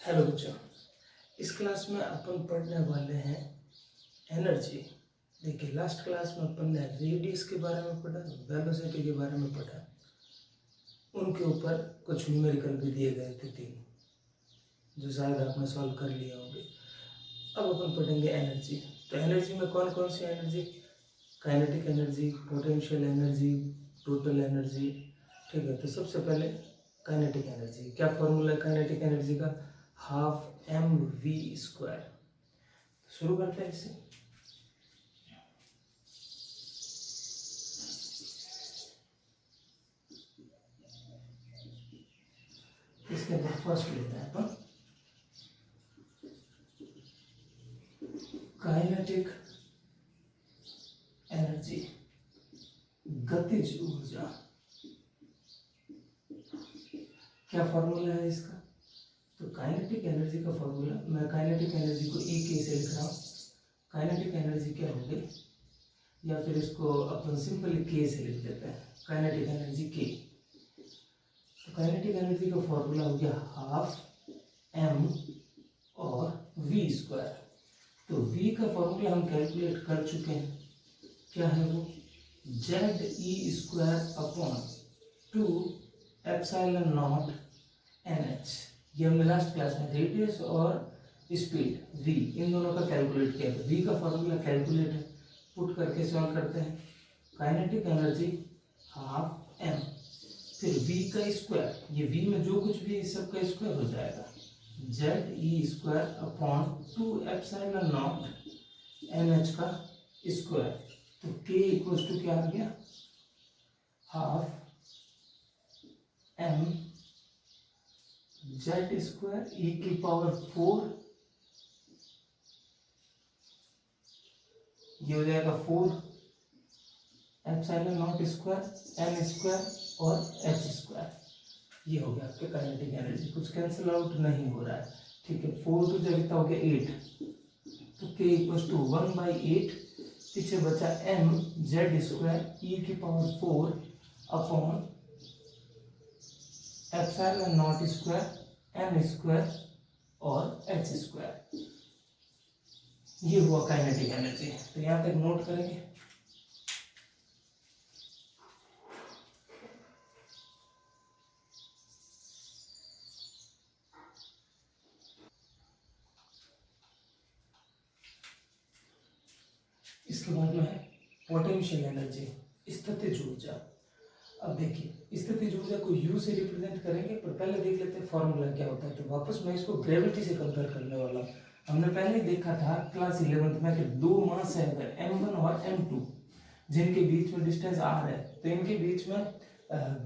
Hello बच्चों, इस class में अपन पढ़ने वाले हैं एनर्जी। देखिए, लास्ट क्लास में अपन ने रेडियस के बारे में पढ़ा, वेलोसिटी के बारे में पढ़ा, उनके ऊपर कुछ न्यूमेरिकल भी दिए गए थे 3, जो शायद आपने सॉल्व कर लिए होंगे। अब अपन पढ़ेंगे एनर्जी। तो एनर्जी में कौन कौन सी energy? Kinetic energy, potential energy, total energy. ठीक है, तो सबसे पहले काइनेटिक एनर्जी। क्या फॉर्मूला है काइनेटिक एनर्जी का? Half mv²। शुरू करते हैं इससे। इसके अंदर फर्स्ट लेते हैं अपन काइनेटिक एनर्जी, गतिज ऊर्जा। क्या फॉर्मूला है इसका? तो काइनेटिक एनर्जी का फॉर्मूला, मैं काइनेटिक एनर्जी को ई के से लिख रहा हूँ। काइनेटिक एनर्जी क्या होगी, या फिर इसको अपन सिंपली के से लिख देते हैं, काइनेटिक एनर्जी के। तो काइनेटिक एनर्जी का फॉर्मूला हो गया हाफ m और v²। तो v का फॉर्मूला हम कैलकुलेट कर चुके हैं, क्या है वो? ZE²/2ε0 NH। ये हमने लास्ट क्लास में रेडियस और स्पीड v इन दोनों का कैलकुलेट किया। तो v का फॉर्मूला कैलकुलेट है, पुट करके सॉल्व करते हैं। काइनेटिक एनर्जी हाफ m, फिर v का स्क्वायर, ये v में जो कुछ भी इस सब का स्क्वायर हो जाएगा, ZE²/2ε0 NH का स्क्वायर। तो k इक्वल्स टू क्या आ गया? हाफ m Z² e⁴, ये हो जाएगा 4 ε0² n² और h²। ये हो गया आपके काइनेटिक एनर्जी। कुछ कैंसिल आउट नहीं हो रहा है, ठीक है। 4 टू जब कितना हो गया 8, तो k इक्वल्स टू 1/8, पीछे बचा m Z² e⁴ upon ε0² n² और h²। ये हुआ काइनेटिक एनर्जी। तो यहां तक नोट करेंगे। इसके बाद में है पोटेंशियल एनर्जी, स्थितिज ऊर्जा। अब देखिए, स्थितिज ऊर्जा को U से रिप्रेजेंट करेंगे, पर पहले देख लेते हैं फॉर्मूला क्या होता है। तो वापस मैं इसको ग्रेविटी से कंपेयर करने वाला हूँ। हमने पहले देखा था क्लास 11th में कि दो मास है अगर m1 और m2, जिनके बीच में डिस्टेंस r है, तो इनके बीच में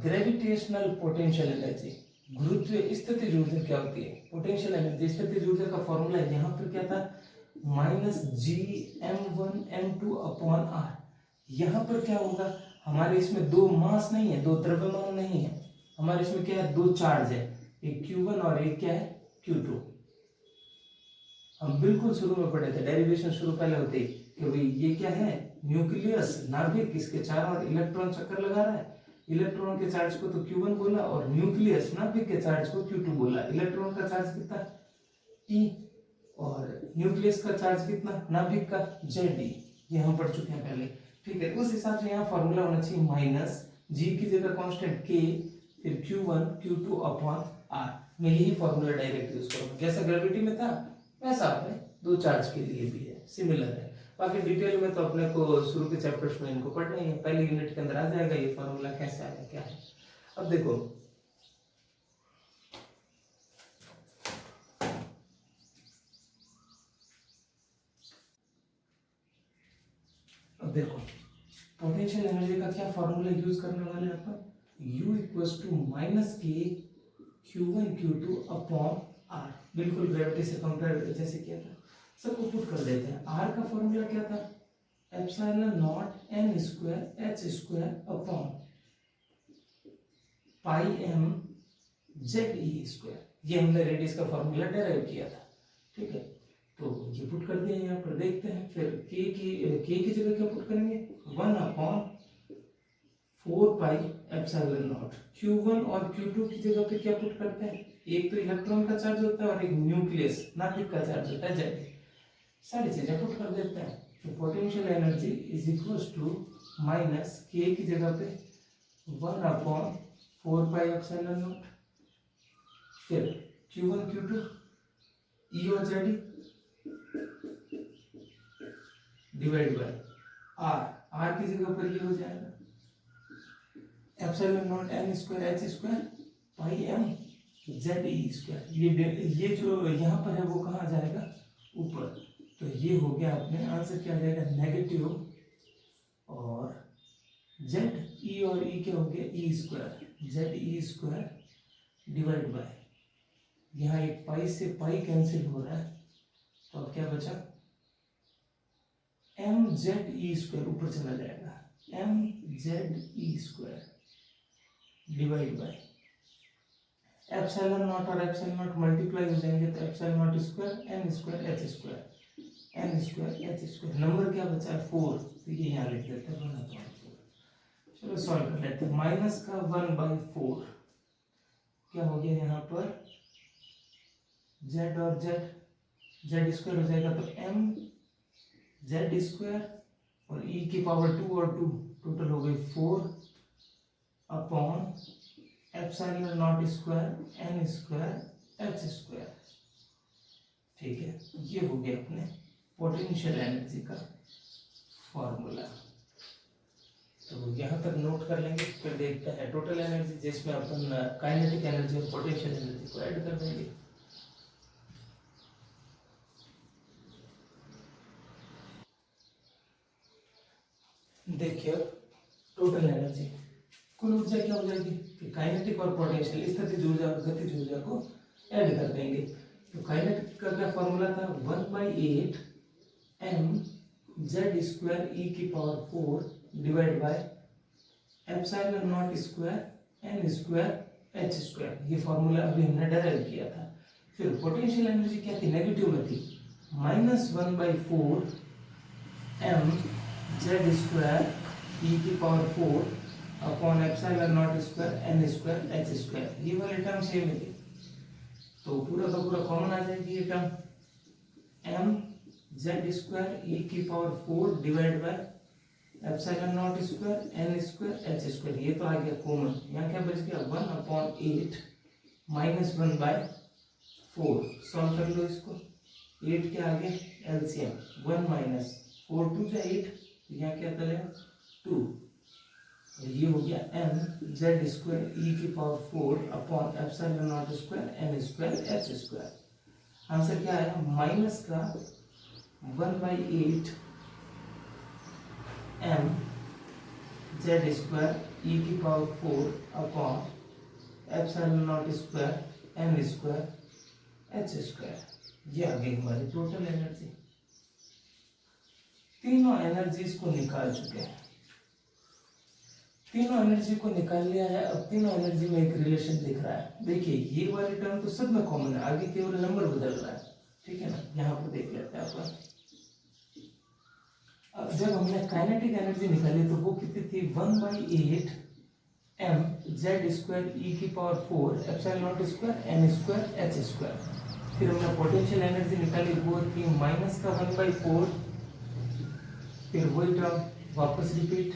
ग्रेविटेशनल पोटेंशियल एनर्जी, गुरुत्वीय स्थितिज ऊर्जा क्या होती है? Potential energy. स्थितिज ऊर्जा का फॉर्मूला यहाँ पर क्या था? -Gm1m2/r। यहाँ पर क्या होगा? हमारे इसमें दो मास नहीं है, दो द्रव्यमान नहीं है, हमारे इसमें क्या है? दो चार्ज है, एक Q1 और एक क्या है? Q2। हम बिल्कुल शुरू में पढ़े थे, डेरिवेशन शुरू पहले होते ही, कि भाई ये क्या है? न्यूक्लियस, नाभिक, इसके चारों ओर इलेक्ट्रॉन चक्कर लगा रहा है। इलेक्ट्रॉन के चार्ज को तो Q1 बोला, और न्यूक्लियस नाभिक के चार्ज को Q2 बोला। इलेक्ट्रॉन का चार्ज कितना? E, और न्यूक्लियस का चार्ज कितना? नाभिक का Ze। ये हम पढ़ चुके हैं पहले, ठीक है। उस हिसाब से यहाँ फॉर्मूला होना चाहिए माइनस G की जगह कांस्टेंट K, फिर Q1 Q2 अपॉन R। मैं यही फॉर्मूला डायरेक्ट यूज करूँगा, जैसा ग्रेविटी में था वैसा अपने दो चार्ज के लिए भी है, सिमिलर है। बाकी डिटेल में तो अपने को शुरू के चैप्टर्स में इनको पढ़ना ही है, पहले यूनिट के अंदर आ जाएगा ये फॉर्मूला कैसे आया क्या है। अब देखो, पोटेंशियल एनर्जी का क्या फॉर्मूला यूज करने वाले हैं अपन? U equals to -k Q1 Q2 upon R। बिल्कुल ग्रेविटी से कंपेयर जैसे किया था, सबको पुट कर देते हैं। R का फॉर्मूला क्या था? ε0 n² h² upon πm ZE²। ये हमने रेडियस का फॉर्मूला डेराइव किया था, ठीक है। तो ये पुट कर दिया यहाँ पर, देखते हैं फिर k की जगह क्या पुट करेंगे? 1/4 4 पाई एप्सिलॉन नॉट। Q1 और Q2 की जगह पे क्या पुट करते हैं, एक तो इलेक्ट्रॉन का चार्ज होता है और एक न्यूक्लियस नाभिक का चार्ज होता है Z। सारी चीजें पुट कर देते हैं। तो potential energy is equals to minus K की जगह पे 1/4 पाई एप्सिलॉन नॉट, फिर Q1 Q2 E और Z डिवाइड बाय R की जगह पर ये हो जाएगा epsilon not n square h square pi m z e square. ये जो यहाँ पर है वो कहाँ जाएगा, ऊपर। तो ये हो गया अपने आंसर, क्या आ जाएगा नेगेटिव, और z e और e क्या हो गया e square, z e square divide by, यहाँ एक पाई से पाई कैंसिल हो रहा है, तो अब क्या बचा m z e स्क्वायर ऊपर चला जाएगा, m z e square divide by epsilon not और एप्सिलॉन नॉट मल्टीप्लाई हो जाएंगे, तो epsilon not square n square h square n square h square. Number क्या बचा है 4, तो ये यहाँ लिख देते हैं 1/4। चलो सॉल्व कर लेते हैं। माइनस का 1/4 क्या हो गया यहाँ पर, z और z स्क्वायर हो जाएगा, तो m z स्क्वायर और e की पावर 2 और 2 टोटल हो गई 4 upon epsilon not square n square h square. ठीक है, ये हो गया अपने पोटेंशियल एनर्जी का फॉर्मूला। तो यहाँ तक नोट कर लेंगे, फिर देखते हैं टोटल एनर्जी, जिसमें अपन काइनेटिक एनर्जी और पोटेंशियल एनर्जी को ऐड कर देंगे। देखिए टोटल एनर्जी, कुल ऊर्जा क्या हो जाएगी कि काइनेटिक और पोटेंशियल स्थितिज ऊर्जा और गतिज ऊर्जा को ऐड कर देंगे। तो काइनेटिक का क्या फॉर्मूला था, 1/8 m z स्क्वायर e की power 4 divide by epsilon not square n square h square. ये फॉर्मूला अभी हमने डेराइव किया था। फिर पोटेंशियल एनर्जी क्या थी, नेगेटिव में थी, -1/4 m z स्क्वायर e की power 4 upon epsilon not square n square h square. ये वाले टर्म सेम है, तो पूरा का पूरा कॉमन आ जाएगी ये term, m z square e की power 4 divide by epsilon not square n square h square. ये तो आ गया कॉमन, यहाँ क्या बच गया 1/8 -1/4। सॉल्व कर लो इसको, 8 के आगे एलसीएम 1 - 4 2 जा 8, यहाँ क्या करेगा 2, ये हो गया m z स्क्वायर e की power 4 upon epsilon not square n square h square. Answer क्या आया, माइनस का 1/8 m z स्क्वायर e की power 4 upon epsilon not square n square h square. ये आ गई हमारी टोटल एनर्जी। तीनों एनर्जीज को निकाल चुके हैं, तीनों एनर्जी को निकाल लिया है। अब तीनों एनर्जी में एक रिलेशन दिख रहा है। देखिए ये वाली टर्म तो सब में कॉमन है, आगे केवल नंबर बदल रहा है, ठीक है ना। यहाँ पर देख लेते हैं अपन, अब जब हमने काइनेटिक एनर्जी निकाली तो वो कितनी थी, 1/8 m z स्क्वायर e की power 4 epsilon not square n square h square. फिर हमने पोटेंशियल एनर्जी निकाली, वो थी माइनस का 1/4, फिर वही टर्म वापस repeat,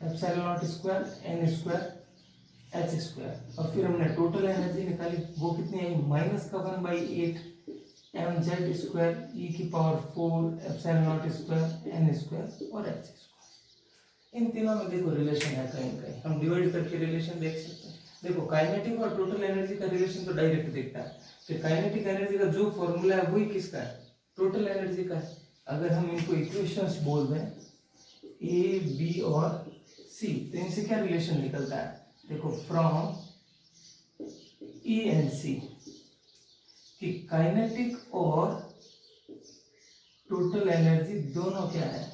epsilon not square n square h square. और फिर हमने टोटल एनर्जी निकाली, वो कितनी आई, माइनस का 1/8 m z स्क्वायर e की power 4 epsilon not square n square और h स्क्वायर। इन तीनों में देखो रिलेशन है, कहीं कहीं हम डिवाइड करके रिलेशन देख सकते हैं। देखो काइनेटिक और टोटल एनर्जी का रिलेशन तो डायरेक्ट दिखता है, कि काइनेटिक एनर्जी का जो फॉर्मूला है वही किसका है, टोटल एनर्जी का है। अगर हम इनको इक्वेशंस बोल दें ए बी और सी, तो इनसे क्या रिलेशन निकलता है, देखो फ्रॉम ई एंड सी कि काइनेटिक और टोटल एनर्जी दोनों क्या है,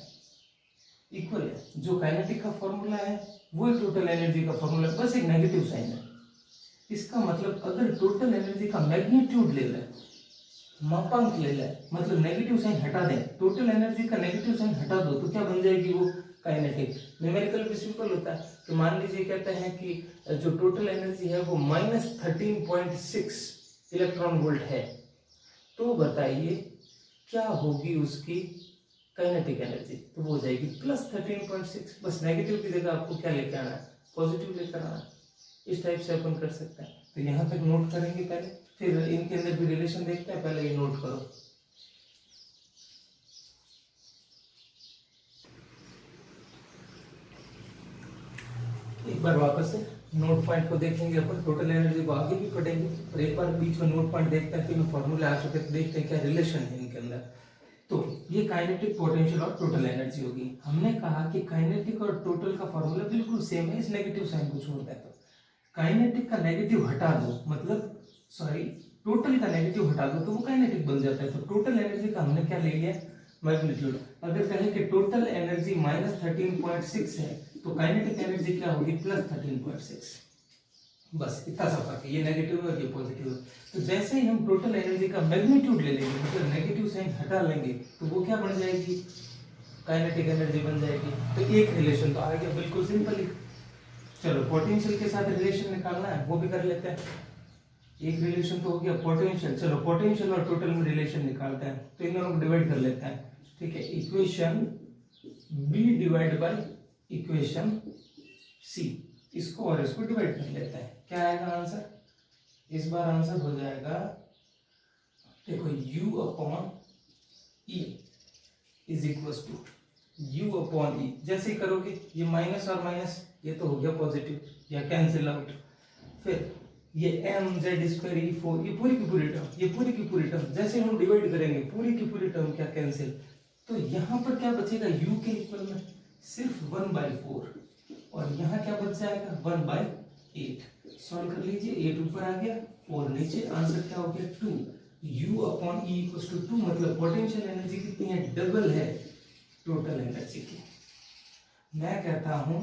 इक्वल है। जो काइनेटिक का फॉर्मूला है वही टोटल एनर्जी का फॉर्मूला, बस एक नेगेटिव साइन है। इसका मतलब अगर टोटल एनर्जी का मैग्नीट्यूड ले लें, मापांक ले लें, मतलब नेगेटिव साइन हटा दें, टोटल एनर्जी का नेगेटिव साइन हटा दो, तो क्या बन जाएगी वो काइनेटिक। न्यूमेरिकल भी सिंपल होता है कि मान लीजिए कहते हैं कि जो टोटल एनर्जी है वो -13.6 इलेक्ट्रॉन वोल्ट है, तो बताइए क्या होगी उसकी काइनेटिक एनर्जी? तो वो हो जाएगी +13.6। बस नेगेटिव की जगह आपको क्या लेकर आना है? पॉजिटिव लेकर आना है। इस टाइप से अपन कर सकते हैं। तो यहाँ तक नोट करेंगे पहले, फिर इनके अंदर भी रिलेशन देखते हैं। पहले ये नोट करो। एक बार वापस से नोट पॉइंट को देखेंगे अपन, टोटल एनर्जी को आगे भी पढ़ेंगे, और एक बार बीच में नोट पॉइंट देखते हैं। तीनों फॉर्मूले आ चुके हैं, देखते हैं क्या रिलेशन है इनके अंदर। तो ये काइनेटिक, पोटेंशियल और टोटल एनर्जी होगी। हमने कहा कि काइनेटिक और टोटल का फॉर्मूला बिल्कुल सेम है, इस नेगेटिव साइन को छोड़ दें तो काइनेटिक का नेगेटिव हटा दो, मतलब सॉरी टोटल का नेगेटिव हटा दो तो वो काइनेटिक बन जाता है। तो टोटल एनर्जी का हमने क्या ले लिया? मैग्नीट्यूड। अगर कहें कि टोटल एनर्जी -13.6 है तो काइनेटिक एनर्जी क्या होगी? +13.6। बस इतना सा फर्क है, ये नेगेटिव है और ये पॉजिटिव है। तो जैसे ही हम टोटल एनर्जी का मैग्नीट्यूड ले लेंगे, मतलब नेगेटिव साइन हटा लेंगे, तो वो क्या बन जाएगी? काइनेटिक एनर्जी बन जाएगी। तो एक रिलेशन तो आ गया बिल्कुल सिंपल ही। चलो पोटेंशियल के साथ रिलेशन निकालना है, वो भी कर लेते हैं। एक रिलेशन तो हो गया पोटेंशियल। चलो पोटेंशियल और टोटल में रिलेशन निकालते हैं, तो इन दोनों को डिवाइड कर लेते हैं। ठीक है, equation B divide by equation C, इसको और इसको डिवाइड कर लेते हैं। क्या आएगा आंसर? इस बार आंसर हो जाएगा, देखो u upon E is equal to u upon E. जैसे ही करोगे ये माइनस और माइनस, ये तो हो गया पॉजिटिव, या कैंसिल आउट। फिर ये mz² e4, ये पूरी की पूरी टर्म, ये पूरी की पूरी टर्म, जैसे हम डिवाइड करेंगे पूरी की पूरी टर्म क्या कैंसिल। तो यहाँ पर क्या बचेगा? u के इक्वल में सिर्फ 1/4, और यहाँ क्या बच जाएगा? 1/8। सॉल्व कर लीजिए, 8 ऊपर आ गया, 4 नीचे, आंसर क्या हो गया? 2। u upon E equal to 2, मतलब पोटेंशियल एनर्जी कितनी है? डबल है टोटल एनर्जी की। मैं कहता हूं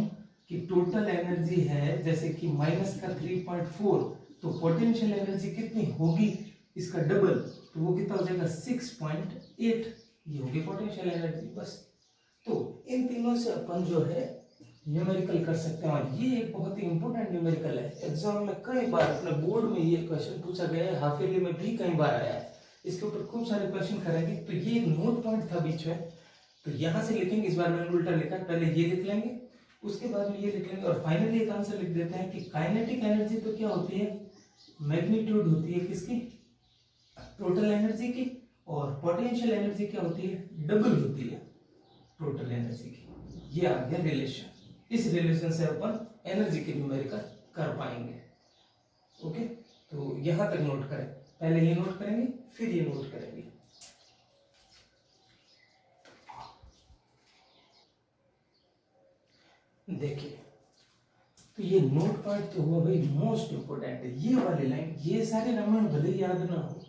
कि टोटल एनर्जी है जैसे कि -3.4, तो पोटेंशियल एनर्जी कितनी होगी? इसका डबल, तो वो कितना हो जाएगा? 6.8। ये होगी पोटेंशियल एनर्जी। बस, तो इन तीनों से अपन जो है न्यूमेरिकल कर सकते हैं। और ये एक बहुत ही इंपॉर्टेंट न्यूमेरिकल है, एग्जाम में कई बार अपने बोर्ड में ये क्वेश्चन पूछा गया है, हाफ ईयरली में भी कई बार आया है। इसके ऊपर खूब सारे क्वेश्चन करेंगे। तो ये एक नोट पॉइंट था बीच में, तो यहां से लिखेंगे। इस बार मैंने उल्टा लिखा, पहले ये लिख लेंगे, उसके बाद में ये लिख लेंगे, और फाइनली एक आंसर लिख देते हैं कि काइनेटिक एनर्जी तो क्या होती है? मैग्नीट्यूड होती है किसकी? टोटल एनर्जी की। और पोटेंशियल एनर्जी क्या होती है? डबल होती है टोटल एनर्जी की। ये आ गया रिलेशन। इस रिलेशन से अपन एनर्जी के न्यूमेरिकल कर पाएंगे। ओके, तो यहां तक नोट करें। पहले ये नोट करेंगे, फिर ये नोट करेंगे। देखिए, तो ये नोट पॉइंट तो हुआ भाई मोस्ट इंपोर्टेंट है। ये वाली लाइन, ये सारे रामायण भले याद ना हो,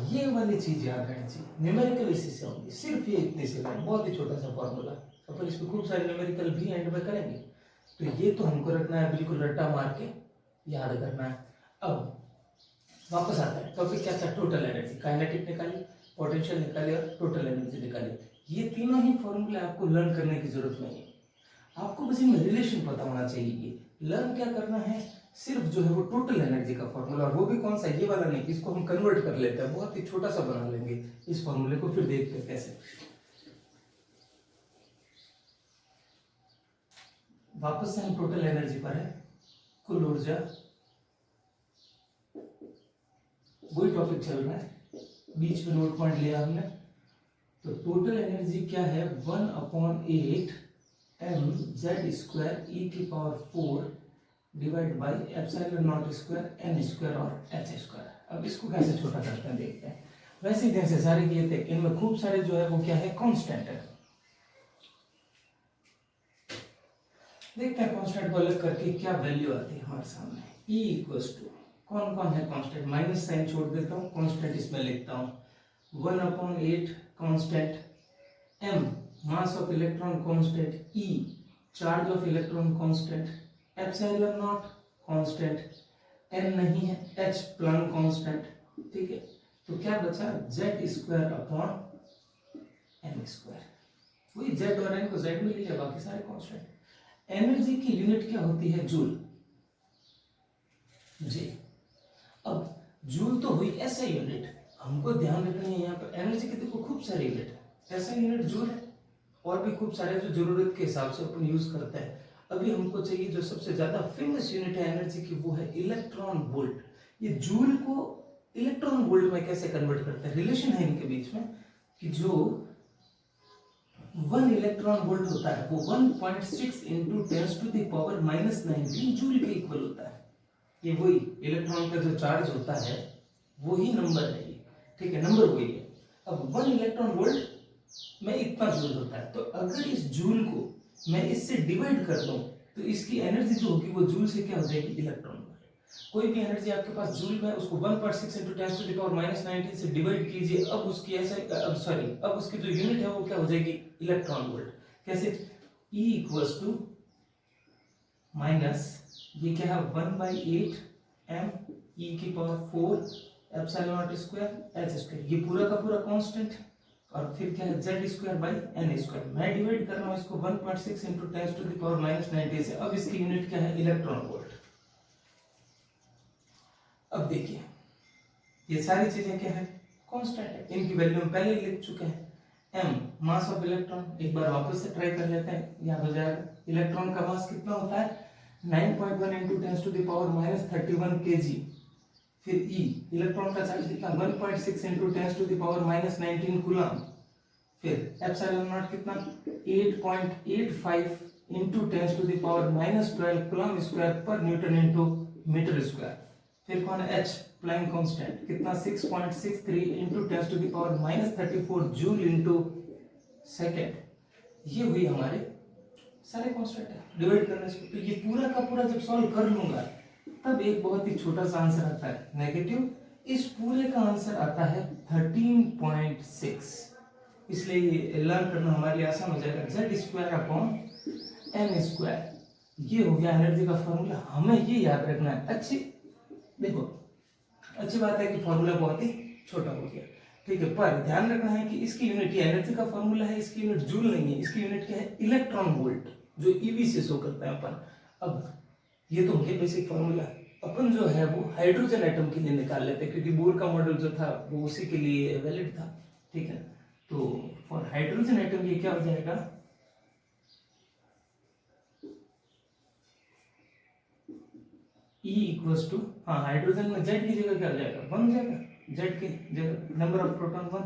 ये वाली चीज याद रहनी चाहिए। न्यूमेरिकल इसी से होंगी, सिर्फ ये इतनी सी लाइन, बहुत ही छोटा सा फॉर्मूला। अपन इस पे खूब सारे न्यूमेरिकल भी एंड में करेंगे। तो ये तो हमको रखना है बिल्कुल रट्टा मार के याद करना है। अब वापस आता है टॉपिक क्या था? Total energy. काइनेटिक निकाली, पोटेंशियल निकाली और टोटल एनर्जी निकाली। ये तीनों ही फॉर्मूले आपको लर्न करने की जरूरत नहीं है, आपको बस इनमें रिलेशन पता होना चाहिए। ये लर्न क्या करना है? सिर्फ जो है वो टोटल एनर्जी का फॉर्मूला, और वो भी कौन सा? ये वाला नहीं, इसको हम कन्वर्ट कर लेते हैं, बहुत ही छोटा सा बना लेंगे इस फॉर्मूले को, फिर देखते हैं कैसे। वापस से हम टोटल एनर्जी पर है, कुल ऊर्जा, वही टॉपिक चल रहा है, बीच में नोट पॉइंट लिया हमने। तो टोटल एनर्जी क्या है? 1/8 mz² e⁴ divide by ε0² n² और h²। अब इसको कैसे छोटा करते हैं देखते हैं। वैसे ही जैसे सारे किए थे, इनमें खूब सारे जो है वो क्या है? कांस्टेंट है। देखते हैं कांस्टेंट को अलग करके क्या वैल्यू आती है हमारे सामने। E इक्वल्स टू, कौन कौन है कांस्टेंट? माइनस साइन छोड़ देता हूँ, कांस्टेंट इसमें लिखता हूँ। 1/8 constant, m mass of electron constant, E charge of electron constant, ε0 constant, n नहीं है, h प्लैंक कांस्टेंट। ठीक है, तो क्या बचा? z² upon n²। वही z और n को z में लिया, बाकी सारे कांस्टेंट। एनर्जी की यूनिट क्या होती है? जूल, जी। अब जूल तो हुई ऐसा यूनिट, हमको ध्यान रखनी है यहाँ पर एनर्जी की देखो खूब सारी यूनिट है। ऐसा यूनिट जूल है और भी खूब सारे जो जरूरत के हिसाब से अपन यूज करते हैं। अभी हमको चाहिए जो सबसे ज्यादा फेमस यूनिट है एनर्जी की, वो है इलेक्ट्रॉन वोल्ट। ये जूल को इलेक्ट्रॉन वोल्ट में कैसे कन्वर्ट करते हैं? रिलेशन है इनके बीच में कि जो 1 इलेक्ट्रॉन वोल्ट होता है वो 1.6 इंटू 10⁻⁻19 जूल के इक्वल होता है। ये वही इलेक्ट्रॉन का जो चार्ज होता है वही नंबर है ये, ठीक है, नंबर वही है। अब 1 इलेक्ट्रॉन वोल्ट में इतना जूल होता है, तो अगर इस जूल को मैं इससे डिवाइड कर दूं तो इसकी एनर्जी जो होगी वो जूल से क्या हो जाएगी? Electron volt. कोई भी एनर्जी आपके पास जूल में, उसको 1.6 इंटू 10⁻⁻19 से डिवाइड कीजिए, अब उसकी अब उसकी जो यूनिट है वो क्या हो जाएगी? Electron volt. कैसे? E इक्वल्स टू माइनस ये क्या है 1/8 m e की power 4 epsilon not square h square, ये पूरा का पूरा कांस्टेंट, और फिर क्या है z square by n square. मैं डिवाइड कर रहा हूँ इसको 1.6 इंटू 10⁻⁻19 से, अब इसकी यूनिट क्या है? Electron volt. अब देखिए ये सारी चीजें क्या है? कांस्टेंट है, इनकी वैल्यू हम पहले ही लिख चुके हैं। m मास ऑफ इलेक्ट्रॉन, एक बार वापस से ट्राई कर लेते हैं, याद हो जाएगा। इलेक्ट्रॉन का मास कितना होता है? 9.1 इंटू 10⁻31 kg। फिर E, इलेक्ट्रॉन का चार्ज कितना? 1.6 इंटू 10⁻19 कूलम। फिर एप्सिलॉन नॉट कितना? 8.85 इंटू 10⁻12 कूलम स्क्वायर पर न्यूटन इंटू मीटर स्क्वायर। फिर कौन है? H, प्लैंक कांस्टेंट कितना? 6.63 इंटू 10⁻34 जूल इंटू सेकेंड। ये हुई हमारे सारे कांस्टेंट है डिवाइड करने से। तो ये पूरा का पूरा जब सॉल्व कर लूंगा तब एक बहुत ही छोटा सा आंसर आता है नेगेटिव। इस पूरे का आंसर आता है 13.6। इसलिए ये लर्न करना हमारे लिए आसान हो जाएगा। z square upon n square, ये हो गया एनर्जी का फॉर्मूला। हमें ये याद रखना है। देखो अच्छी बात है कि फॉर्मूला बहुत ही छोटा हो गया, ठीक है, पर ध्यान रखना है कि इसकी यूनिट ये एनर्जी का फॉर्मूला है, इसकी यूनिट जूल नहीं है, इसकी यूनिट क्या है? इलेक्ट्रॉन वोल्ट, जो ईवी से शो करता है अपन। अब ये तो हो गया बेसिक फॉर्मूला। अपन जो है वो हाइड्रोजन एटम के लिए निकाल लेते हैं, क्योंकि बोर का मॉडल जो था वो उसी के लिए वैलिड था, ठीक है। तो फॉर हाइड्रोजन एटम ये क्या हो जाएगा? E इक्वल्स टू, हाँ हाइड्रोजन में Z की जगह क्या हो जाएगा? 1 हो जाएगा, Z की जगह नंबर ऑफ प्रोटॉन 1।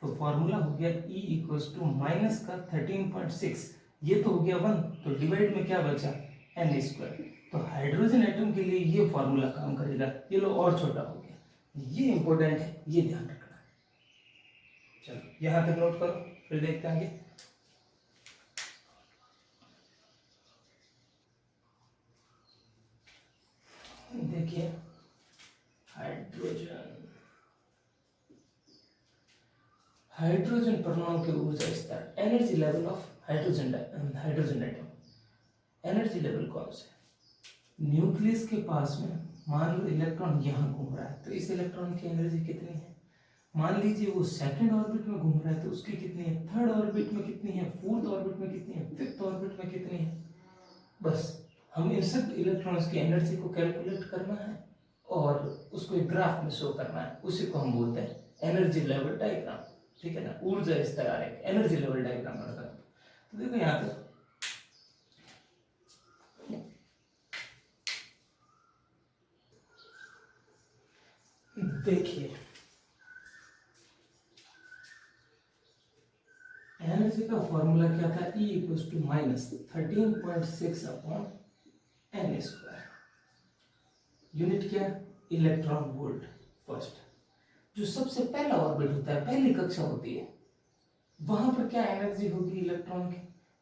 तो फॉर्मूला हो गया E इक्वल्स टू माइनस का 13.6, ये तो हो गया 1, तो डिवाइड में क्या बचा? n square. तो हाइड्रोजन एटम के लिए ये फॉर्मूला काम करेगा। ये लो और छोटा हो गया, ये इंपॉर्टेंट है, ये ध्यान रखना। चलो यहां तक नोट करो, फिर देखते हैं आगे। देखिए हाइड्रोजन परमाणु के ऊर्जा स्तर, energy level of hydrogen atom. Energy level कौन सा है? न्यूक्लियस के पास में मान लो इलेक्ट्रॉन यहाँ घूम रहा है, तो इस इलेक्ट्रॉन की एनर्जी कितनी है? मान लीजिए वो सेकंड ऑर्बिट में घूम रहा है, तो उसकी कितनी है? थर्ड ऑर्बिट में कितनी है? फोर्थ ऑर्बिट में कितनी है? फिफ्थ ऑर्बिट में कितनी है? बस हम इन सब इलेक्ट्रॉन्स की एनर्जी को कैलकुलेट करना है और उसको एक ग्राफ में शो करना है। उसी को हम बोलते हैं एनर्जी लेवल डायग्राम, ठीक है ना। ऊर्जा स्तर आरेख, एनर्जी लेवल डायग्राम बनता है। तो देखो यहाँ पे देखिए एनर्जी का फॉर्मूला क्या था? E equals to minus 13.6 upon n square. Unit क्या? Electron volt. फर्स्ट जो सबसे पहला ऑर्बिट होता है, पहली कक्षा होती है, वहां पर क्या एनर्जी होगी इलेक्ट्रॉन की,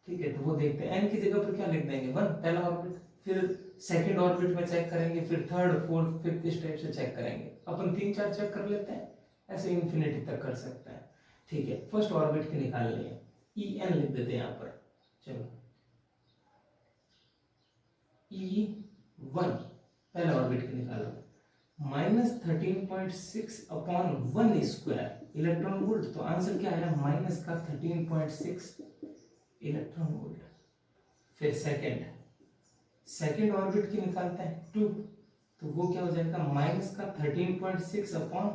ठीक है। तो वो देखते हैं, n की जगह पर क्या लिख देंगे? 1 पहला ऑर्बिट, फिर सेकंड ऑर्बिट में चेक करेंगे, फिर थर्ड फोर्थ फिफ्थ, इस टाइप से चेक करेंगे। अपन 3-4 चेक कर लेते हैं, ऐसे इंफिनिटी तक कर सकते हैं, ठीक है। फर्स्ट ऑर्बिट की निकालनी है, En लिख देते हैं यहाँ पर। चलो E1 पहला ऑर्बिट की निकालो, minus 13.6 upon 1 square electron volt. तो आंसर क्या आया? माइनस का 13.6 इलेक्ट्रॉन वोल्ट। फिर सेकेंड ऑर्बिट की निकालते हैं 2, तो वो क्या हो जाएगा माइनस का 13.6 अपॉन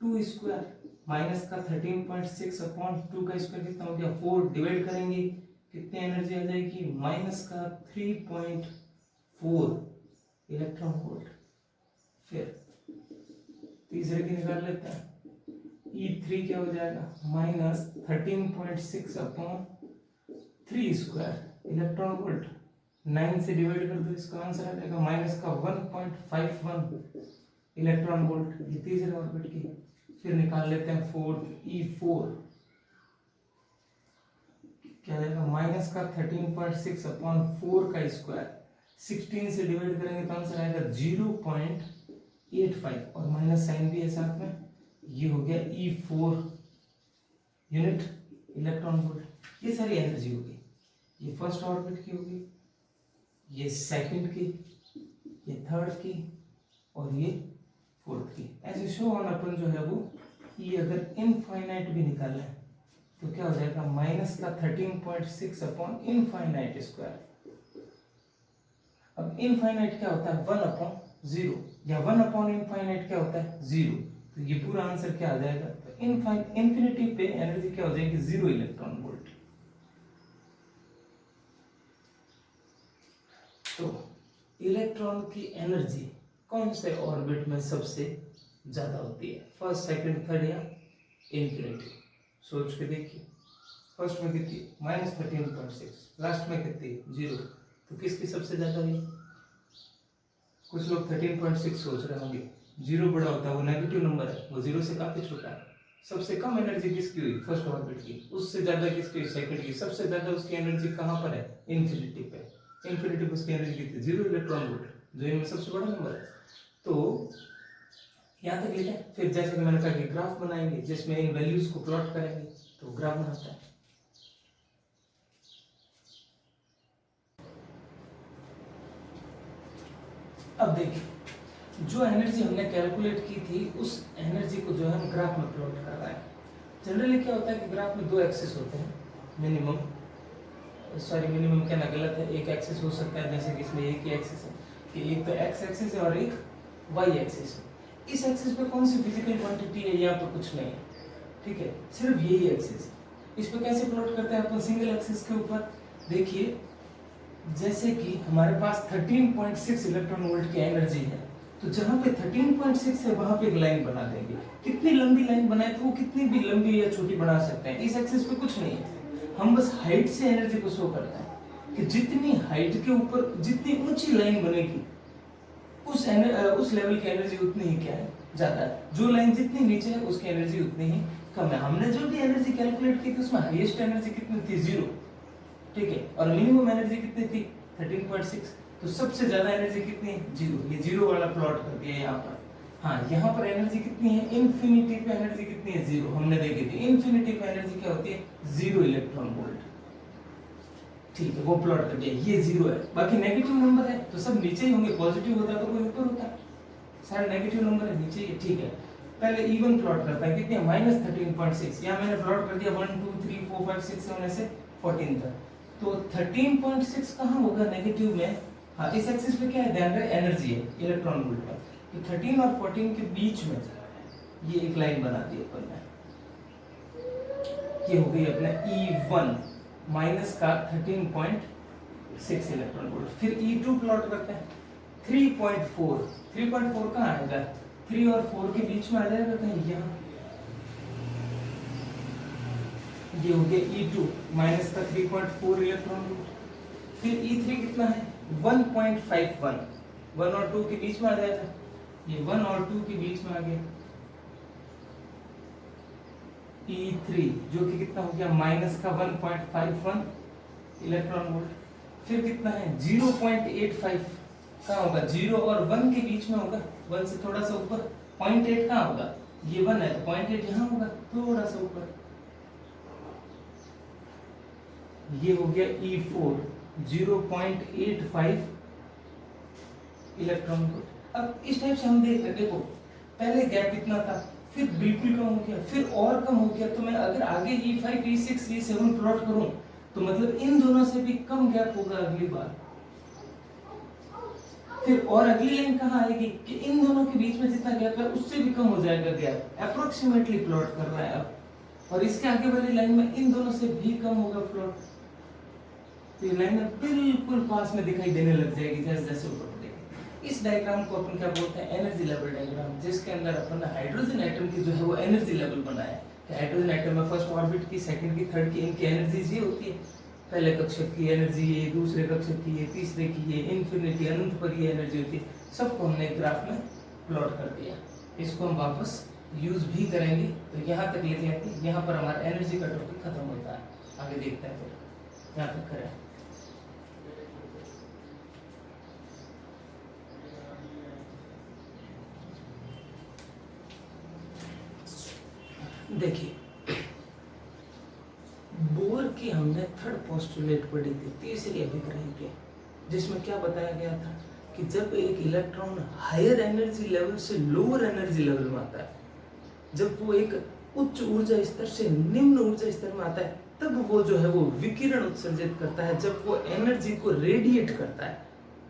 2 स्क्वायर, माइनस का 13.6 अपॉन 2 का स्क्वायर कितना हो गया 4, डिवाइड करेंगे कितनी एनर्जी आ जाएगी माइनस का 3.4 इलेक्ट्रॉन वोल्ट। फिर तीसरे की निकाल लेते हैं, E3 क्या हो जाएगा minus 13.6 upon 3 square electron volt, 9 से डिवाइड कर दो, इसका आंसर आ जाएगा माइनस का 1.51 इलेक्ट्रॉन वोल्ट। ये तीसरे ऑर्बिट की। फिर निकाल लेते हैं फोर्थ E4 क्या जाएगा माइनस का 13.6 अपॉन 4 का स्क्वायर, 16 से डिवाइड करेंगे तो आंसर आएगा 0.85 और माइनस साइन भी है साथ में। ये हो गया E4 यूनिट इलेक्ट्रॉन वोल्ट। ये सारी एनर्जी होगी, ये फर्स्ट ऑर्बिट की होगी, ये सेकंड की, ये थर्ड की और ये फोर्थ की। ऐसे शो ऑन अपन जो है वो ये अगर इनफाइनाइट भी निकालना है तो क्या हो जाएगा माइनस का 13.6 अपॉन इनफाइनाइट स्क्वायर। अब इनफाइनाइट क्या होता है 1 अपॉन 0 या 1 अपॉन इनफाइनाइट क्या होता है 0, तो ये पूरा आंसर क्या आ जाएगा तो इनफिनिटी पे एनर्जी क्या हो जाएगी 0 इलेक्ट्रॉन वोल्ट। तो इलेक्ट्रॉन की एनर्जी कौन से ऑर्बिट में सबसे ज्यादा होती है, फर्स्ट सेकंड थर्ड या इनफिनिटी? सोच के देखिए, फर्स्ट में कितनी माइनस 13.6, लास्ट में कितनी 0, तो किसकी सबसे ज्यादा हुई? कुछ लोग 13.6 सोच रहे होंगे, 0 बड़ा होता है वो नेगेटिव नंबर है, वो 0 से काफी छोटा है। सबसे कम एनर्जी किसकी हुई फर्स्ट ऑर्बिट की, उससे ज्यादा किसकी हुई सेकंड की, सबसे ज्यादा उसकी एनर्जी कहाँ पर है इन्फिनिटी पे। इन्फिनिटी पे उसकी एनर्जी कितनी 0 इलेक्ट्रॉन वोल्ट, जो इनमें सबसे बड़ा नंबर है। तो यहाँ तक लिखा है। फिर जैसे कि मैंने कहा कि ग्राफ बनाएंगे जिसमें इन वैल्यूज को प्लॉट करेंगे, तो ग्राफ बनाता है। अब देखिए जो एनर्जी हमने कैलकुलेट की थी उस एनर्जी को जो है हम ग्राफ में प्लॉट कर रहे हैं। जनरली क्या होता है कि ग्राफ में दो एक्सिस होते हैं, मिनिमम कहना गलत है, एक एक्सिस हो सकता है, जैसे कि इसमें एक ही एक्सिस है कि एक तो एक्स एक्सिस है और एक वाई एक्सिस है। इस एक्सिस पे कौन सी फिजिकल क्वांटिटी है यहाँ पे कुछ नहीं है, ठीक है, सिर्फ यही एक्सिस। इस पे कैसे प्लॉट करते हैं अपन सिंगल एक्सिस के ऊपर? देखिए जैसे कि हमारे पास 13.6 इलेक्ट्रॉन वोल्ट की एनर्जी है, तो जहां पे 13.6 है वहां पे एक लाइन बना देंगे। कितनी लंबी लाइन बनाए तो वो कितनी भी लंबी या छोटी बना सकते हैं। इस एक्सिस पे कुछ नहीं है, हम बस हाइट से एनर्जी को शो करते हैं कि जितनी हाइट के ऊपर जितनी ऊंची लाइन बनेगी उस लेवल की एनर्जी उतनी ही क्या है ज्यादा है, जो लाइन जितनी नीचे है उसकी एनर्जी उतनी ही कम है। हमने जो भी एनर्जी कैलकुलेट की थी उसमें हाईएस्ट एनर्जी कितनी थी 0, ठीक है, और मिनिमम एनर्जी कितनी थी 13.6, तो सबसे ज्यादा एनर्जी कितनी है 0। ये 0 वाला प्लॉट कर दिया यहाँ पर। हाँ यहाँ पर एनर्जी कितनी है इन्फिनिटी पे एनर्जी कितनी है 0, हमने देखी थी इन्फिनिटी पे एनर्जी क्या होती है 0 इलेक्ट्रॉन वोल्ट, ठीक है, वो प्लॉट कर दिया, ये 0 है। बाकी नेगेटिव नंबर है तो सब नीचे ही होंगे, पॉजिटिव होता तो कोई ऊपर होता, सारे नेगेटिव नंबर है नीचे ही, ठीक है। पहले इवन प्लॉट करता है, कितने माइनस 13.6, यहाँ मैंने प्लॉट कर दिया 1 2 3 4 5 6 7 ऐसे 14 तक, तो 13.6 कहाँ होगा नेगेटिव में? हाँ इस एक्सिस पे क्या है ध्यान रहे एनर्जी है इलेक्ट्रॉन वोल्ट पर, तो 13 और 14 के बीच में ये एक लाइन बना दी अपन ने, ये हो गई अपने E1 माइनस का 13.6 इलेक्ट्रॉन वोल्ट। फिर E2 प्लॉट करते हैं 3.4 कहाँ आएगा 3 और 4 के बीच में आ जाएगा कहीं यहाँ, ये हो गया E2 माइनस का 3.4 इलेक्ट्रॉन वोल्ट। फिर E3 कितना है 1.51, 1 और 2 के बीच में आ जाएगा, ये 1 और 2 के बीच में आ गया E3 जो कि कितना हो गया माइनस का 1.51 इलेक्ट्रॉन वोल्ट। फिर कितना है 0.85 कहाँ होगा 0 और 1 के बीच में होगा, 1 से थोड़ा सा ऊपर, 0.8 कहाँ होगा, ये 1 है तो 0.8 यहाँ होगा थोड़ा सा ऊपर, ये हो गया E4 0.85 इलेक्ट्रॉन वोल्ट। अब इस टाइप से हम देख रहे, देखो पहले गैप इतना था, फिर बिल्कुल कम हो गया, फिर और कम हो गया, तो मैं अगर आगे E5 E6 E7 प्लॉट करूं तो मतलब इन दोनों से भी कम गैप होगा अगली बार। फिर और अगली लाइन कहाँ आएगी कि इन दोनों के बीच में जितना गैप है उससे भी कम हो जाएगा गैप, अप्रोक्सीमेटली प्लॉट कर रहा है अब। और इसके आगे वाली लाइन में इन दोनों से भी कम होगा प्लॉट, तो ये लाइन बिल्कुल पास में दिखाई देने लग जाएगी जैसे जैसे ऊपर बढ़ेगी। इस डायग्राम को अपन क्या बोलते हैं, एनर्जी लेवल डायग्राम, जिसके अंदर अपन हाइड्रोजन एटम की जो है वो एनर्जी लेवल बनाया है। हाइड्रोजन एटम में फर्स्ट ऑर्बिट की, सेकंड की, थर्ड की, इनकी एनर्जीज ये होती है। पहले कक्षक की एनर्जी ये, दूसरे कक्षक की ये, तीसरे की ये, इन्फिनिटी अनंत पर ये एनर्जी होती है। सबको हमने ग्राफ में प्लॉट कर दिया। इसको हम वापस यूज भी करेंगे। तो यहाँ तक लिख लेते हैं, यहाँ पर हमारा एनर्जी का टॉपिक खत्म होता है। आगे देखते हैं, फिर यहाँ तक करें। देखिए, बोर की हमने थर्ड पोस्टुलेट पढ़ी थी, तीसरी अभिक्रिया, जिसमें क्या बताया गया था कि जब एक इलेक्ट्रॉन हायर एनर्जी लेवल से लोअर एनर्जी लेवल में आता है, जब वो एक उच्च ऊर्जा स्तर से निम्न ऊर्जा स्तर में आता है, तब वो जो है वो विकिरण उत्सर्जित करता है, जब वो एनर्जी को रेडिएट करता है।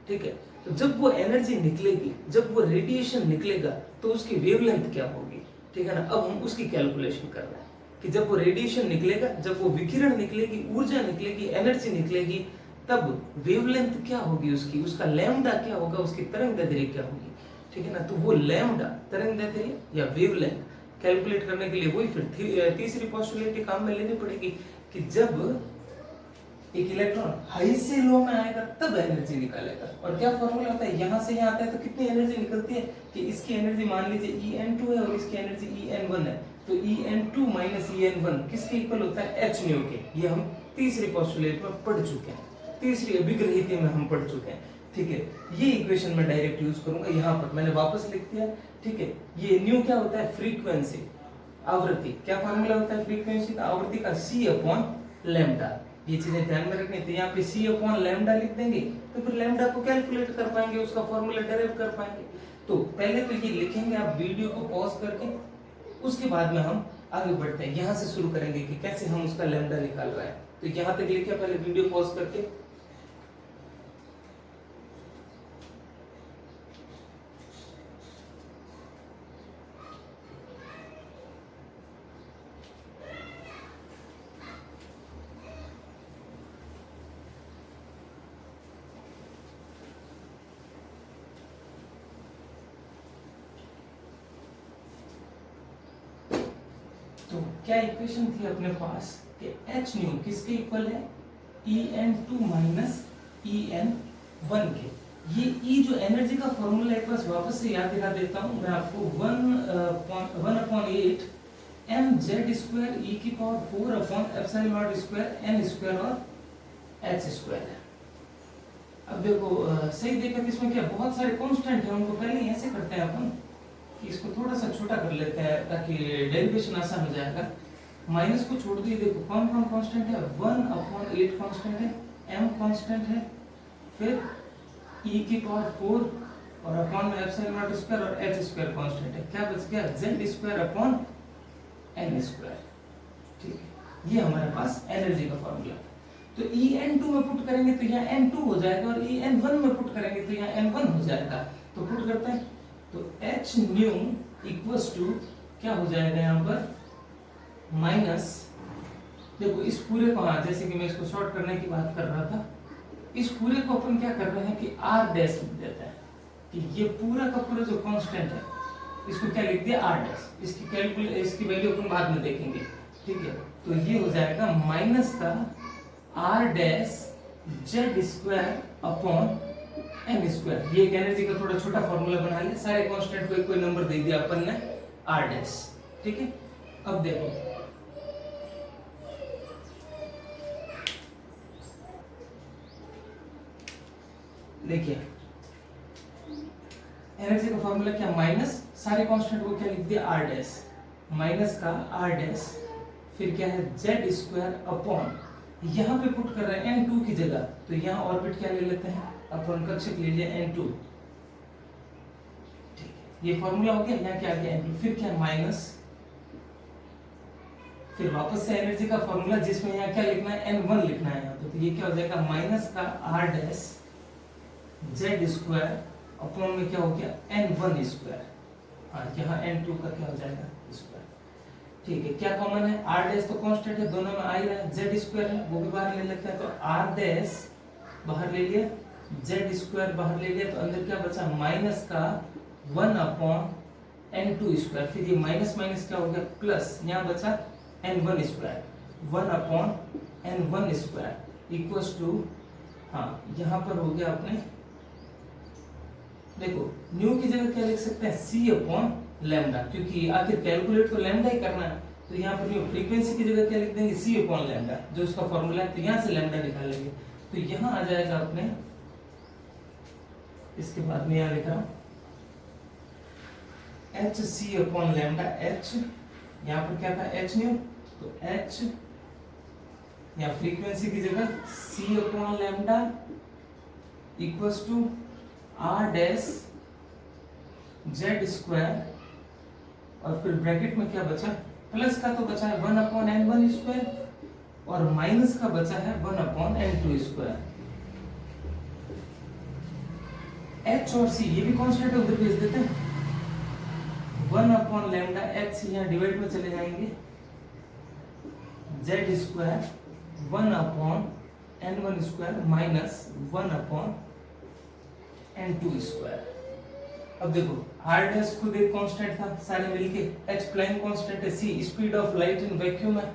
ठीक है, तो जब वो एनर्जी निकलेगी, जब वो रेडिएशन निकलेगा, तो उसकी वेवलेंथ क्या होगी। ठीक है ना, अब हम उसकी कैलकुलेशन कर रहे हैं कि जब वो रेडिएशन निकलेगा, जब वो विकिरण निकलेगी, ऊर्जा निकलेगी, एनर्जी निकलेगी, तब वेवलेंथ क्या होगी उसकी, उसका लैम्डा क्या होगा, उसकी तरंगदैर्ध्य क्या होगी। ठीक है ना, तो वो लैम्डा तरंगदैर्ध्य या वेवलेंथ कैलकुलेट करने के लिए वही फिर तीसरी पोस्टुलेट काम में लेनी पड़ेगी कि जब एक इलेक्ट्रॉन हाई से लो में आएगा तब एनर्जी निकालेगा। और क्या फॉर्मूला होता है, यहां से यहां आता है तो कितनी एनर्जी निकलती है कि इसकी एनर्जी मान लीजिए En2 है और इसकी एनर्जी En1 है, तो En2 माइनस En1 किसके इक्वल होता है, h न्यू के। ये हम तीसरी पोस्टुलेट में पढ़ चुके हैं, तीसरी अभिग्रहित में हम पढ़ चुके हैं। ठीक है, ये इक्वेशन में डायरेक्ट यूज करूंगा, यहाँ पर मैंने वापस लिख दिया। ठीक है, ये न्यू क्या होता है, फ्रीक्वेंसी, आवृत्ति। क्या फॉर्मूला होता है फ्रीक्वेंसी का, आवृत्ति का c अपॉन लैम्डा। ये चीजें ध्यान में रखनी, तो यहाँ पे c अपॉन लैम्डा लिख देंगे, तो फिर लैम्डा को कैलकुलेट कर पाएंगे, उसका फॉर्मूला डेराइव कर पाएंगे। तो पहले तो ये लिखेंगे आप वीडियो को पॉज करके, उसके बाद में हम आगे बढ़ते हैं। यहाँ से शुरू करेंगे कि कैसे हम उसका लैम्डा निकाल रहे हैं। तो यहाँ तक लिखे, पहले वीडियो पॉज करके। तो क्या इक्वेशन थी अपने पास कि h न्यू किसके इक्वल है, En2 माइनस En1 के। ये E जो एनर्जी का फॉर्मूला एक बार वापस से याद दिला देता हूं मैं आपको, 1/8 mz² e की power 4 upon epsilon not square n square और h स्क्वायर है। अब देखो सही देखा कि इसमें क्या बहुत सारे कांस्टेंट है, उनको पहले ही ऐसे करते हैं अपन कि इसको थोड़ा सा छोटा कर लेते हैं ताकि डेरिवेशन आसान हो जाएगा। माइनस को छोड़ दिए, देखो कौन कौन कांस्टेंट है, 1/8 कांस्टेंट है, m कांस्टेंट है, फिर e की पावर 4 और अपॉन में एप्सिलॉन नॉट स्क्वायर और h स्क्वायर कांस्टेंट है। क्या बच गया, z square upon n square. ठीक है, ये हमारे पास एनर्जी का फॉर्मूला। तो En2 में पुट करेंगे तो यहाँ n2 हो जाएगा, और En1 में पुट करेंगे तो यहाँ n1 हो जाएगा। तो पुट करते हैं, तो h न्यू इक्वल्स टू क्या हो जाएगा यहाँ पर माइनस, देखो इस पूरे को, हाँ जैसे कि मैं इसको शॉर्ट करने की बात कर रहा था, इस पूरे को अपन क्या कर रहे हैं कि r डैश लिख देते हैं कि ये पूरा का पूरा जो कांस्टेंट है इसको क्या लिख दिया, r डैश। इसकी वैल्यू अपन बाद में देखेंगे। ठीक है, तो ये हो जाएगा माइनस का r dash z square upon n square. ये एक एनर्जी का थोड़ा छोटा फॉर्मूला बना लिया, सारे कांस्टेंट को एक कोई नंबर दे दिया अपन ने, r डैश। ठीक है, अब देखो देखिए एनर्जी का फॉर्मूला क्या, माइनस सारे कांस्टेंट को क्या लिख दिया, r डैश, माइनस का r डैश, फिर क्या है z स्क्वायर अपॉन, यहाँ पे पुट कर रहे हैं n2 की जगह, तो यहाँ ऑर्बिट क्या ले लेते हैं, अपन कक्षक ले लिया n2। ठीक है, ये फॉर्मूला हो गया, यहाँ क्या आ गया n2, फिर क्या माइनस फिर वापस से एनर्जी का फॉर्मूला, जिसमें यहाँ क्या लिखना है, N1 लिखना है यहाँ पे, तो ये क्या हो जाएगा माइनस का R dash Z square upon में क्या हो गया N1 स्क्वायर, हाँ यहाँ N2 का क्या हो जाएगा स्क्वायर। ठीक है, क्या कॉमन है, R डैश तो कांस्टेंट है, दोनों में आ ही रहा है, Z स्क्वायर है वो भी बाहर ले लेते हैं, तो R डैश बाहर ले लिया, Z स्क्वायर बाहर ले लिया, तो अंदर क्या बचा माइनस का 1 अपॉन N2 स्क्वायर, फिर ये माइनस माइनस क्या हो गया प्लस, यहाँ बचा N1 square, 1 upon N1 square equals to, हाँ यहाँ पर हो गया अपने, देखो न्यू की जगह क्या लिख सकते हैं C अपॉन लैम्डा, क्योंकि आखिर कैलकुलेट तो लैम्डा ही करना है, तो यहाँ पर न्यू फ्रीक्वेंसी की जगह क्या लिख देंगे C अपॉन लैम्डा, जो उसका फॉर्मूला है, तो यहाँ से लैम्डा निकालेंगे, तो यहाँ आ जाएगा अपने, इसके बाद में यहाँ लिख रहा हूँ HC अपॉन लैम्डा, H यहाँ पर क्या था H न्यू, तो H या फ्रीक्वेंसी की जगह C upon lambda equals to R dash Z square, और फिर ब्रैकेट में क्या बचा, प्लस का तो बचा है 1 अपॉन N1 स्क्वायर, और माइनस का बचा है 1 अपॉन N2 स्क्वायर। H और C ये भी कांस्टेंट है, उधर भेज देते हैं, 1 अपॉन लैम्डा H यहाँ डिवाइड में चले जाएंगे, Z square 1 upon N1 square minus 1 upon N2 square. अब देखो R डैश खुद एक कांस्टेंट था सारे मिलके, H प्लाइन कांस्टेंट है, C speed of light in vacuum है,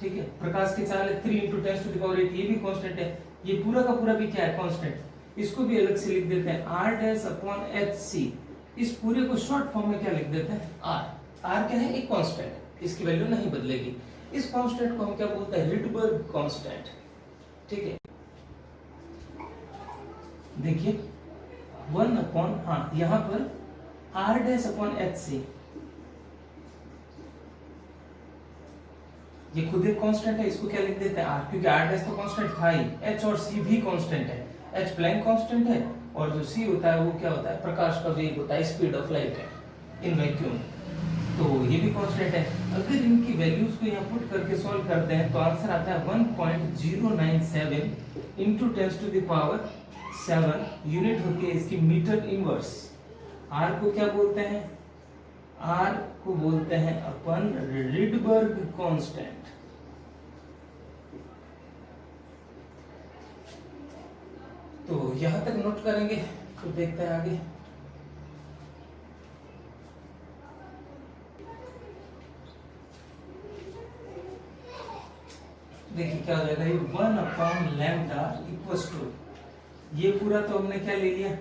ठीक है, प्रकाश की चाल है 3 × 10⁸ ये भी कांस्टेंट है, ये पूरा का पूरा भी क्या है कांस्टेंट, इसको भी अलग से लिख देते हैं R डैश अपॉन HC, इस पूरे को शॉर्ट फॉर्म में क्या लिख देते हैं R क्या है, एक कांस्टेंट, इसकी वैल्यू नहीं बदलेगी, इस कांस्टेंट को हम क्या बोलते हैं रिडबर्ग कांस्टेंट, ठीक है। देखिए 1 अपॉन, हाँ यहां पर R डैश अपॉन HC, ये खुद एक कांस्टेंट है, इसको क्या लिख देते हैं R, क्योंकि R डैश तो कांस्टेंट था ही, H और C भी कांस्टेंट है, H प्लाइन कांस्टेंट है, और जो C होता है वो क्या होता है, प्रकाश का वेग होता है, स्पीड ऑफ लाइट है इन वैक्यूम, तो ये भी कांस्टेंट है। अगर इनकी वैल्यूज को यहाँ पुट करके सॉल्व करते हैं तो आंसर आता है 1.097 इंटू 10⁻⁷ यूनिट होती है इसकी मीटर इनवर्स। R को क्या बोलते हैं, R को बोलते हैं अपन रिडबर्ग कांस्टेंट। तो यहां तक नोट करेंगे, फिर देखते हैं आगे। देखिए क्या हो जाएगा, ये 1 अपॉन लैम्डा इक्वल्स टू, ये पूरा तो हमने क्या ले लिया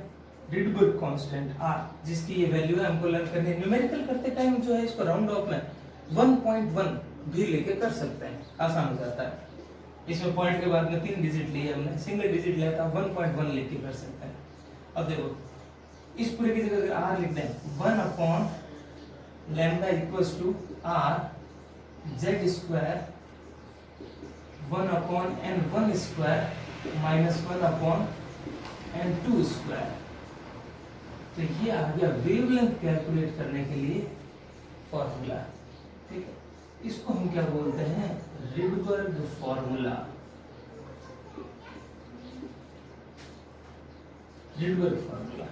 रिडबर्ग कांस्टेंट R, जिसकी ये वैल्यू है, हमको लर्न करनी है। न्यूमेरिकल करते टाइम जो है इसको राउंड ऑफ में 1.1 भी लेके कर सकते हैं, आसान हो जाता है। इसमें पॉइंट के बाद में 3 डिजिट लिए हमने, सिंगल डिजिट लिया था 1.1 लेके कर सकते हैं। अब देखो इस पूरे की जगह अगर R लिख दें 1 upon lambda equals to R Z square 1 upon N1 square minus 1 upon N2 square. तो ये आ गया वेवलेंथ कैलकुलेट करने के लिए फॉर्मूला, ठीक है। इसको हम क्या बोलते हैं रिडबर्ग फॉर्मूला, रिडबर्ग फॉर्मूला।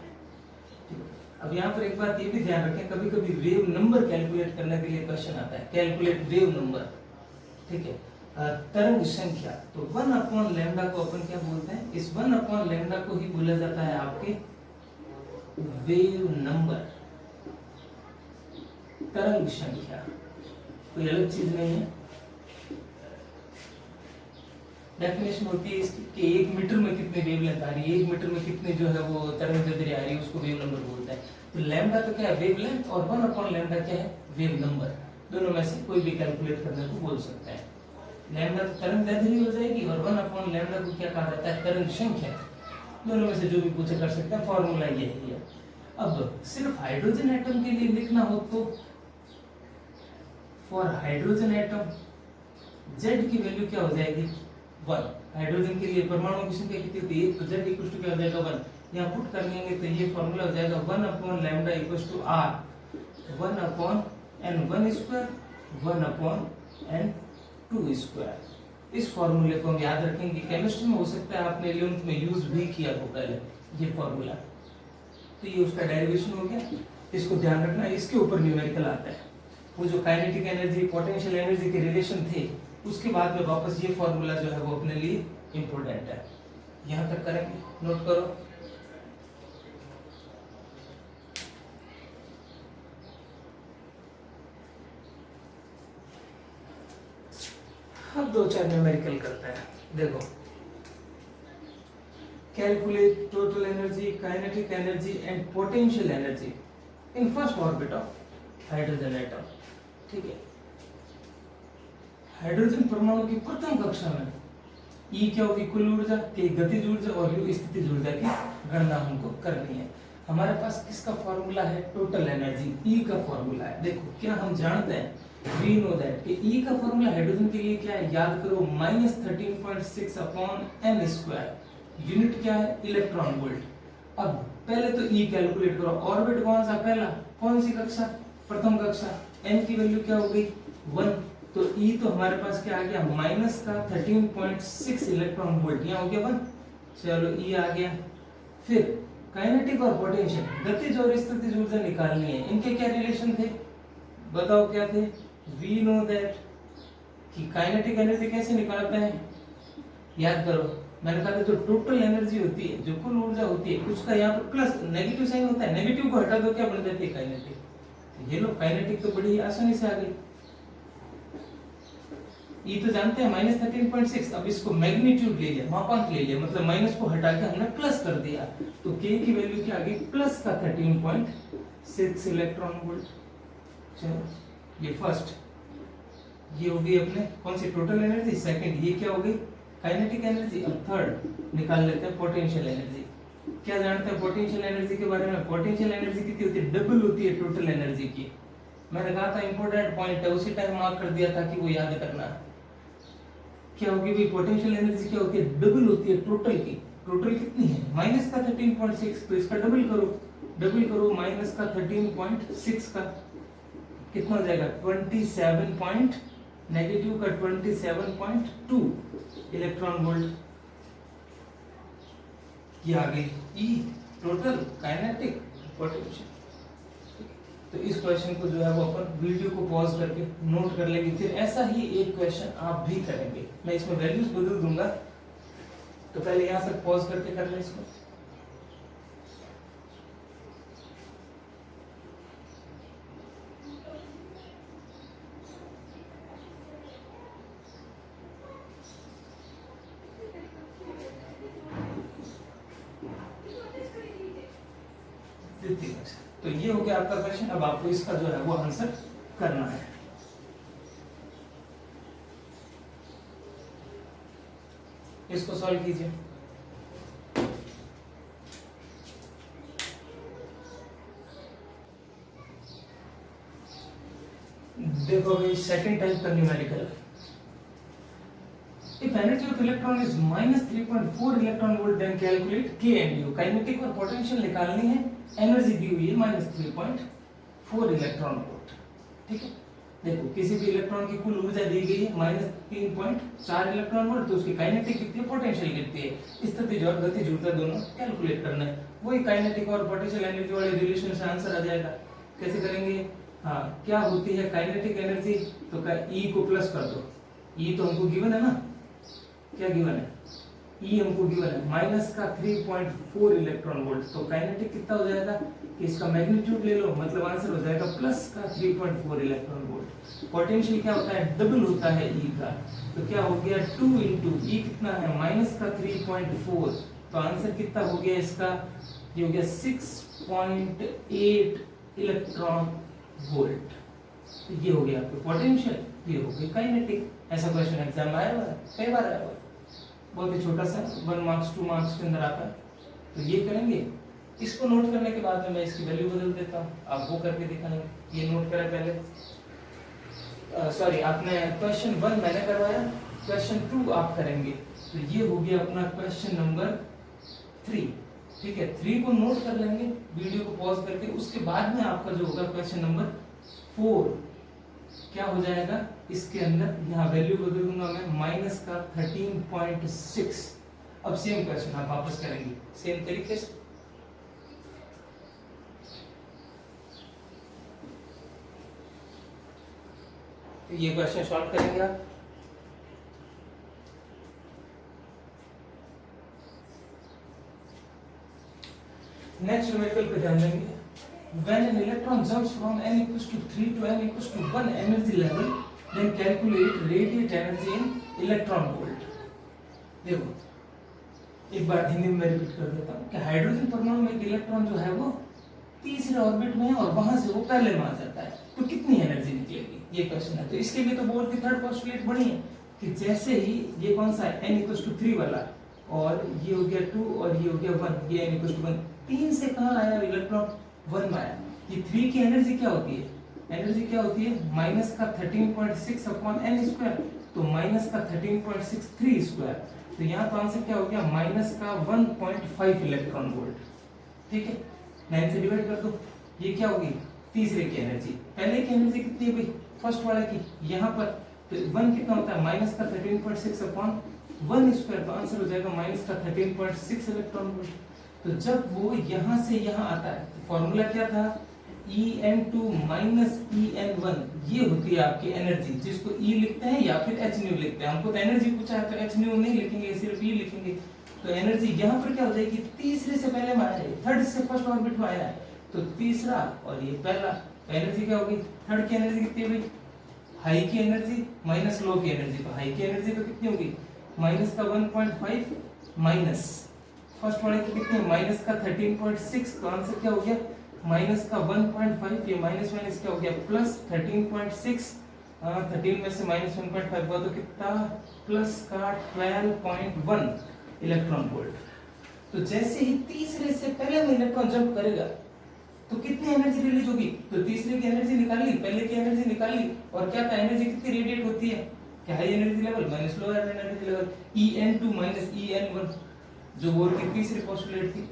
अब यहाँ पर एक बात ये भी ध्यान रखें, कभी कभी वेव नंबर कैलकुलेट करने के लिए क्वेश्चन आता है, कैलकुलेट वेव नंबर, ठीक है, तरंग संख्या। तो 1 अपॉन लैम्डा को अपन क्या बोलते हैं, इस 1 अपॉन लैम्डा को ही बोला जाता है आपके वेव नंबर, तरंग संख्या, कोई अलग चीज नहीं है। डेफिनेशन होती है इसकी कि 1 मीटर में कितनी वेवलेंथ आ रही है, 1 मीटर में कितनी जो है वो तरंग दैर्ध्य आ रही है, उसको वेव नंबर बोलते हैं। तो लैम्डा तो क्या है वेवलेंथ, और 1 अपॉन लैम्डा क्या है वेव नंबर, दोनों में से कोई भी कैलकुलेट करने को बोल सकते हैं। लैम्डा तो तरंग दैर्ध्य हो जाएगी, और 1 अपॉन लैम्डा को क्या कहा जाता है तरंग संख्या, दोनों में से जो भी पूछे कर सकते हैं, फॉर्मूला यही है। अब सिर्फ हाइड्रोजन एटम के लिए लिखना हो तो फॉर हाइड्रोजन एटम Z की वैल्यू क्या हो जाएगी 1। हाइड्रोजन के लिए परमाणु की संख्या कितनी होती है, तो Z इक्वल टू क्या हो जाएगा 1। यहाँ पुट कर लेंगे तो ये फॉर्मूला हो जाएगा 1 upon lambda equal to R 1 upon N1 square 1 upon 2 square. इस फॉर्मूले को हम याद रखेंगे, केमिस्ट्री में हो सकता है आपने 11th में यूज भी किया हो पहले ये फॉर्मूला। तो ये उसका डेरिवेशन हो गया, इसको ध्यान रखना, इसके ऊपर न्यूमेरिकल आता है। वो जो काइनेटिक एनर्जी पोटेंशियल एनर्जी के रिलेशन थे उसके बाद में वापस ये फॉर्मूला जो है वो अपने लिए इंपॉर्टेंट है। यहां तक करेंगे, नोट करो। अब 2-4 न्यूमेरिकल करते हैं। देखो, calculate total energy, kinetic energy and potential energy in first orbit of hydrogen atom. ठीक है, हाइड्रोजन परमाणु की प्रथम कक्षा में E क्या होगी, कुल ऊर्जा, K गतिज ऊर्जा और U स्थितिज ऊर्जा की गणना हमको करनी है। हमारे पास किसका फॉर्मूला है, टोटल एनर्जी, E का फॉर्मूला है। देखो, क्या हम जानते हैं, वी नो दैट कि E का फॉर्मूला हाइड्रोजन के लिए क्या है, याद करो, -13.6 अपॉन m स्क्वायर। यूनिट क्या है, इलेक्ट्रॉन वोल्ट। अब पहले तो E कैलकुलेट करो, ऑर्बिट कौन सा, पहला, कौन सी कक्षा, प्रथम कक्षा। m की वैल्यू क्या हो गई, 1। तो E तो हमारे पास क्या आ गया, माइनस का 13.6 इलेक्ट्रॉन वोल्ट, यहाँ हो गया 1। चलो E आ गया। फिर काइनेटिक और पोटेंशियल, गतिज और स्थितिज ऊर्जा निकालनी है। इनके क्या रिलेशन थे, बताओ क्या थे। वी नो दैट कि काइनेटिक एनर्जी कैसे निकालते हैं, याद करो, मैंने कहा था जो टोटल एनर्जी होती है, जो कुल ऊर्जा होती है, उसका यहाँ पर प्लस नेगेटिव साइन होता है, नेगेटिव को हटा दो क्या बन जाती है, काइनेटिक। ये लो, काइनेटिक तो बड़ी आसानी से आ गई। ये तो जानते हैं -13.6। अब इसको मैग्नीट्यूड ले लिया, मापांक ले लिया, मतलब माइनस को हटा के हमने प्लस कर दिया, तो K की वैल्यू क्या आ गई, प्लस का 13.6 इलेक्ट्रॉन वोल्ट। चलो, ये फर्स्ट, ये हो गई अपने कौन सी, टोटल एनर्जी। सेकंड, ये क्या हो गई, काइनेटिक एनर्जी। अब थर्ड निकाल लेते हैं पोटेंशियल एनर्जी। क्या जानते हैं पोटेंशियल एनर्जी के बारे में, पोटेंशियल एनर्जी कितनी होती है, डबल होती है टोटल एनर्जी की। मैंने कहा था इंपॉर्टेंट पॉइंट है, उसी टाइम मार्क कर दिया था कि वो याद करना। क्या होगी भाई, पोटेंशियल एनर्जी क्या होती है, डबल होती है टोटल की। टोटल कितनी है, माइनस का 13.6, तो इसका डबल करो, डबल करो, माइनस का 13.6 का कितना हो जाएगा, 27 पॉइंट, नेगेटिव का 27.2 इलेक्ट्रॉन वोल्ट। ये आ गई E, टोटल, काइनेटिक, पोटेंशियल। तो इस क्वेश्चन को जो है वो अपन वीडियो को पॉज करके नोट कर लेंगे। फिर ऐसा ही एक क्वेश्चन आप भी करेंगे, मैं इसमें वैल्यूज बदल दूंगा, तो पहले यहां तक पॉज करके कर ले इसको। तो ये हो गया आपका क्वेश्चन। अब आपको इसका जो है वो आंसर करना है। इसको सॉल्व कीजिए। देखो भाई, सेकंड टाइप का numerical, if energy of electron is -3.4 electron volt then calculate K and U। Kinetic और पोटेंशियल निकालनी है, एनर्जी दी हुई है -3.4 इलेक्ट्रॉन वोल्ट। ठीक है, देखो किसी भी इलेक्ट्रॉन की कुल ऊर्जा दी गई है -3.4 इलेक्ट्रॉन वोल्ट, तो उसकी काइनेटिक कितनी है, पोटेंशियल कितनी है, स्थितिज और गतिज ऊर्जा दोनों कैलकुलेट करना है। वही काइनेटिक और पोटेंशियल एनर्जी वाले रिलेशन से आंसर आ जाएगा। कैसे करेंगे, हाँ, क्या होती है काइनेटिक एनर्जी, तो E को प्लस कर दो। E तो हमको गिवन है ना, क्या गिवन है, E हमको गिवन है माइनस का 3.4 इलेक्ट्रॉन वोल्ट, तो काइनेटिक कितना हो जाएगा कि इसका मैग्नीट्यूड ले लो, मतलब आंसर हो जाएगा प्लस का 3.4 इलेक्ट्रॉन वोल्ट। पोटेंशियल क्या होता है, डबल होता है E का, तो क्या हो गया 2 इंटू E कितना है, माइनस का 3.4, तो आंसर कितना हो गया इसका, ये हो गया 6.8 इलेक्ट्रॉन वोल्ट। तो ये हो गया आपका पोटेंशियल, ये हो गया काइनेटिक। ऐसा क्वेश्चन एग्जाम में आया हुआ है, कई बार आया हुआ है, बहुत ही छोटा सा 1 मार्क्स 2 मार्क्स के अंदर आता है। तो ये करेंगे, इसको नोट करने के बाद में मैं इसकी वैल्यू बदल देता हूँ, आप वो करके दिखाएंगे। ये नोट करें पहले, सॉरी आपने क्वेश्चन 1 मैंने करवाया, क्वेश्चन 2 आप करेंगे। तो ये हो गया अपना क्वेश्चन नंबर 3। ठीक है, 3 को नोट कर लेंगे वीडियो को पॉज करके, उसके बाद में आपका जो होगा क्वेश्चन नंबर 4 क्या हो जाएगा इसके अंदर, यहाँ वैल्यू बदल दूंगा मैं, माइनस का 13.6। अब सेम क्वेश्चन आप वापस करेंगे सेम तरीके से। तो ये क्वेश्चन सॉल्व करेंगे आप। नेक्स्ट न्यूमेरिकल पे ध्यान देंगे। When an electron jumps from n equals to 3 to n equals to 1 energy level, then calculate radiant energy in electron volt। देखो एक बार हिंदी में रिपीट कर देता हूँ कि हाइड्रोजन परमाणु में एक इलेक्ट्रॉन जो है वो तीसरे ऑर्बिट में है और वहां से वो पहले में आ जाता है, तो कितनी एनर्जी निकलेगी, ये क्वेश्चन है। तो इसके लिए तो बोर्ड की थर्ड पोस्टुलेट बनी है कि जैसे ही ये कौन सा है n इक्वल्स टू 3 वाला, और ये हो गया 2 और ये हो गया 1, ये n इक्वल्स टू 1, 3 से कहाँ आया इलेक्ट्रॉन, 1 में आया। ये 3 की एनर्जी क्या होती है, एनर्जी क्या होती है माइनस का 13.6 अपॉन n स्क्वायर, तो माइनस का 13.63 स्क्वायर, तो यहाँ तो आंसर क्या हो गया माइनस का 1.5 इलेक्ट्रॉन वोल्ट। ठीक है, 9 से डिवाइड कर दो, ये क्या होगी तीसरे की एनर्जी, पहले की एनर्जी कितनी है भाई फर्स्ट वाले की, यहाँ पर तो 1 कितना होता है माइनस का 13.6 अपॉन 1 स्क्वायर, तो आंसर हो जाएगा माइनस का 13.6 इलेक्ट्रॉन वोल्ट। तो जब वो यहाँ से यहाँ आता है तो फॉर्मूला क्या था, En2 माइनस En1, ये होती है आपकी एनर्जी, जिसको E लिखते हैं या फिर H न्यू लिखते हैं। हमको तो एनर्जी पूछा है तो H न्यू नहीं लिखेंगे, सिर्फ E लिखेंगे। तो एनर्जी यहाँ पर क्या हो जाएगी, तीसरे से पहले में आया है, थर्ड से फर्स्ट ऑर्बिट में आया है, तो तीसरा और ये पहला, एनर्जी क्या होगी, थर्ड की एनर्जी कितनी होगी, हाई की एनर्जी माइनस लो की एनर्जी, तो हाई की एनर्जी तो कितनी होगी माइनस का 1.5 माइनस फर्स्ट वाले की कितनी माइनस का 13.6, तो आंसर क्या हो गया माइनस का 1.5, ये माइनस माइनस क्या हो गया प्लस 13.6, 13 में से माइनस 1.5 हुआ तो कितना प्लस का 12.1 इलेक्ट्रॉन वोल्ट। तो जैसे ही तीसरे से पहले में इलेक्ट्रॉन जंप करेगा तो कितनी एनर्जी रिलीज होगी, तो तीसरे की एनर्जी निकाली, पहले की एनर्जी निकाली, और क्या था एनर्जी कितनी रेडिएट होती है, क्या high energy level minus lower energy level, En2 minus En1, जो बोर की तीसरी पोस्टुलेट थी,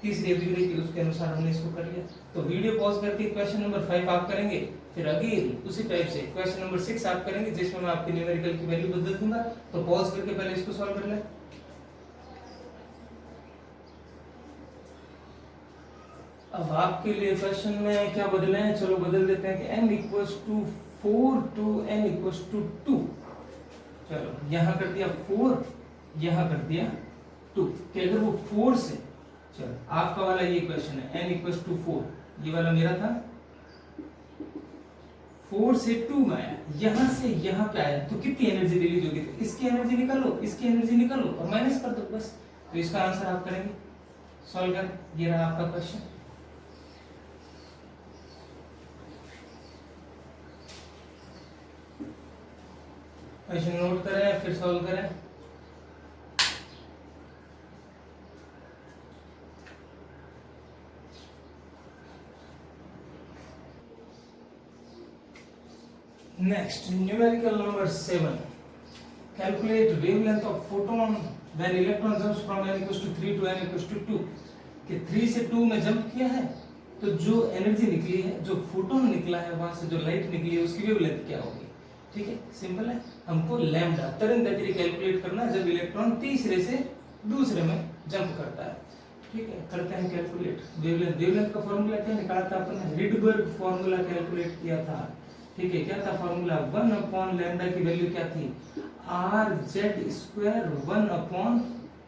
तीसरी एबिलिटी की, उसके अनुसार हमने इसको कर लिया। तो वीडियो पॉज करके क्वेश्चन नंबर 5 आप करेंगे, फिर अगेन उसी टाइप से क्वेश्चन नंबर 6 आप करेंगे, जिसमें मैं आपके न्यूमेरिकल की वैल्यू बदल दूंगा। तो पॉज करके पहले इसको सॉल्व कर लें। अब आपके लिए क्वेश्चन में क्या बदले हैं, चलो बदल देते हैं कि n equals to 4 to n equals to 2। चलो यहाँ कर दिया 4, यहाँ कर दिया 2, कि अगर वो 4 से, चलो आपका वाला ये क्वेश्चन है n इक्वल्स टू 4, ये वाला मेरा था 4 से 2 में आया, यहाँ से यहाँ पे आया, तो कितनी एनर्जी रिलीज होगी, तो इसकी एनर्जी निकालो, इसकी एनर्जी निकालो और माइनस कर दो बस। तो इसका आंसर आप करेंगे, सॉल्व कर, ये रहा आपका क्वेश्चन। क्वेश्चन नोट करें फिर सॉल्व करें। Next numerical number 7, calculate wavelength of photon when electron jumps from n equals to 3 to n equals to 2, कि 3 से 2 में जंप किया है तो जो एनर्जी निकली है, जो फोटोन निकला है वहां से जो लाइट निकली है, उसकी वेवलेंथ क्या होगी। ठीक है, सिंपल है, हमको लैम्डा तरंग दैर्ध्य कैलकुलेट करना है जब इलेक्ट्रॉन तीसरे से दूसरे में जंप करता है। ठीक है, करते हैं कैलकुलेट वेवलेंथ। वेवलेंथ का फॉर्मूला क्या निकाला था अपन, रिडबर्ग फॉर्मूला कैलकुलेट किया था। ठीक है, क्या था फॉर्मूला, 1 अपॉन लैम्डा की वैल्यू क्या थी, are Z square 1 upon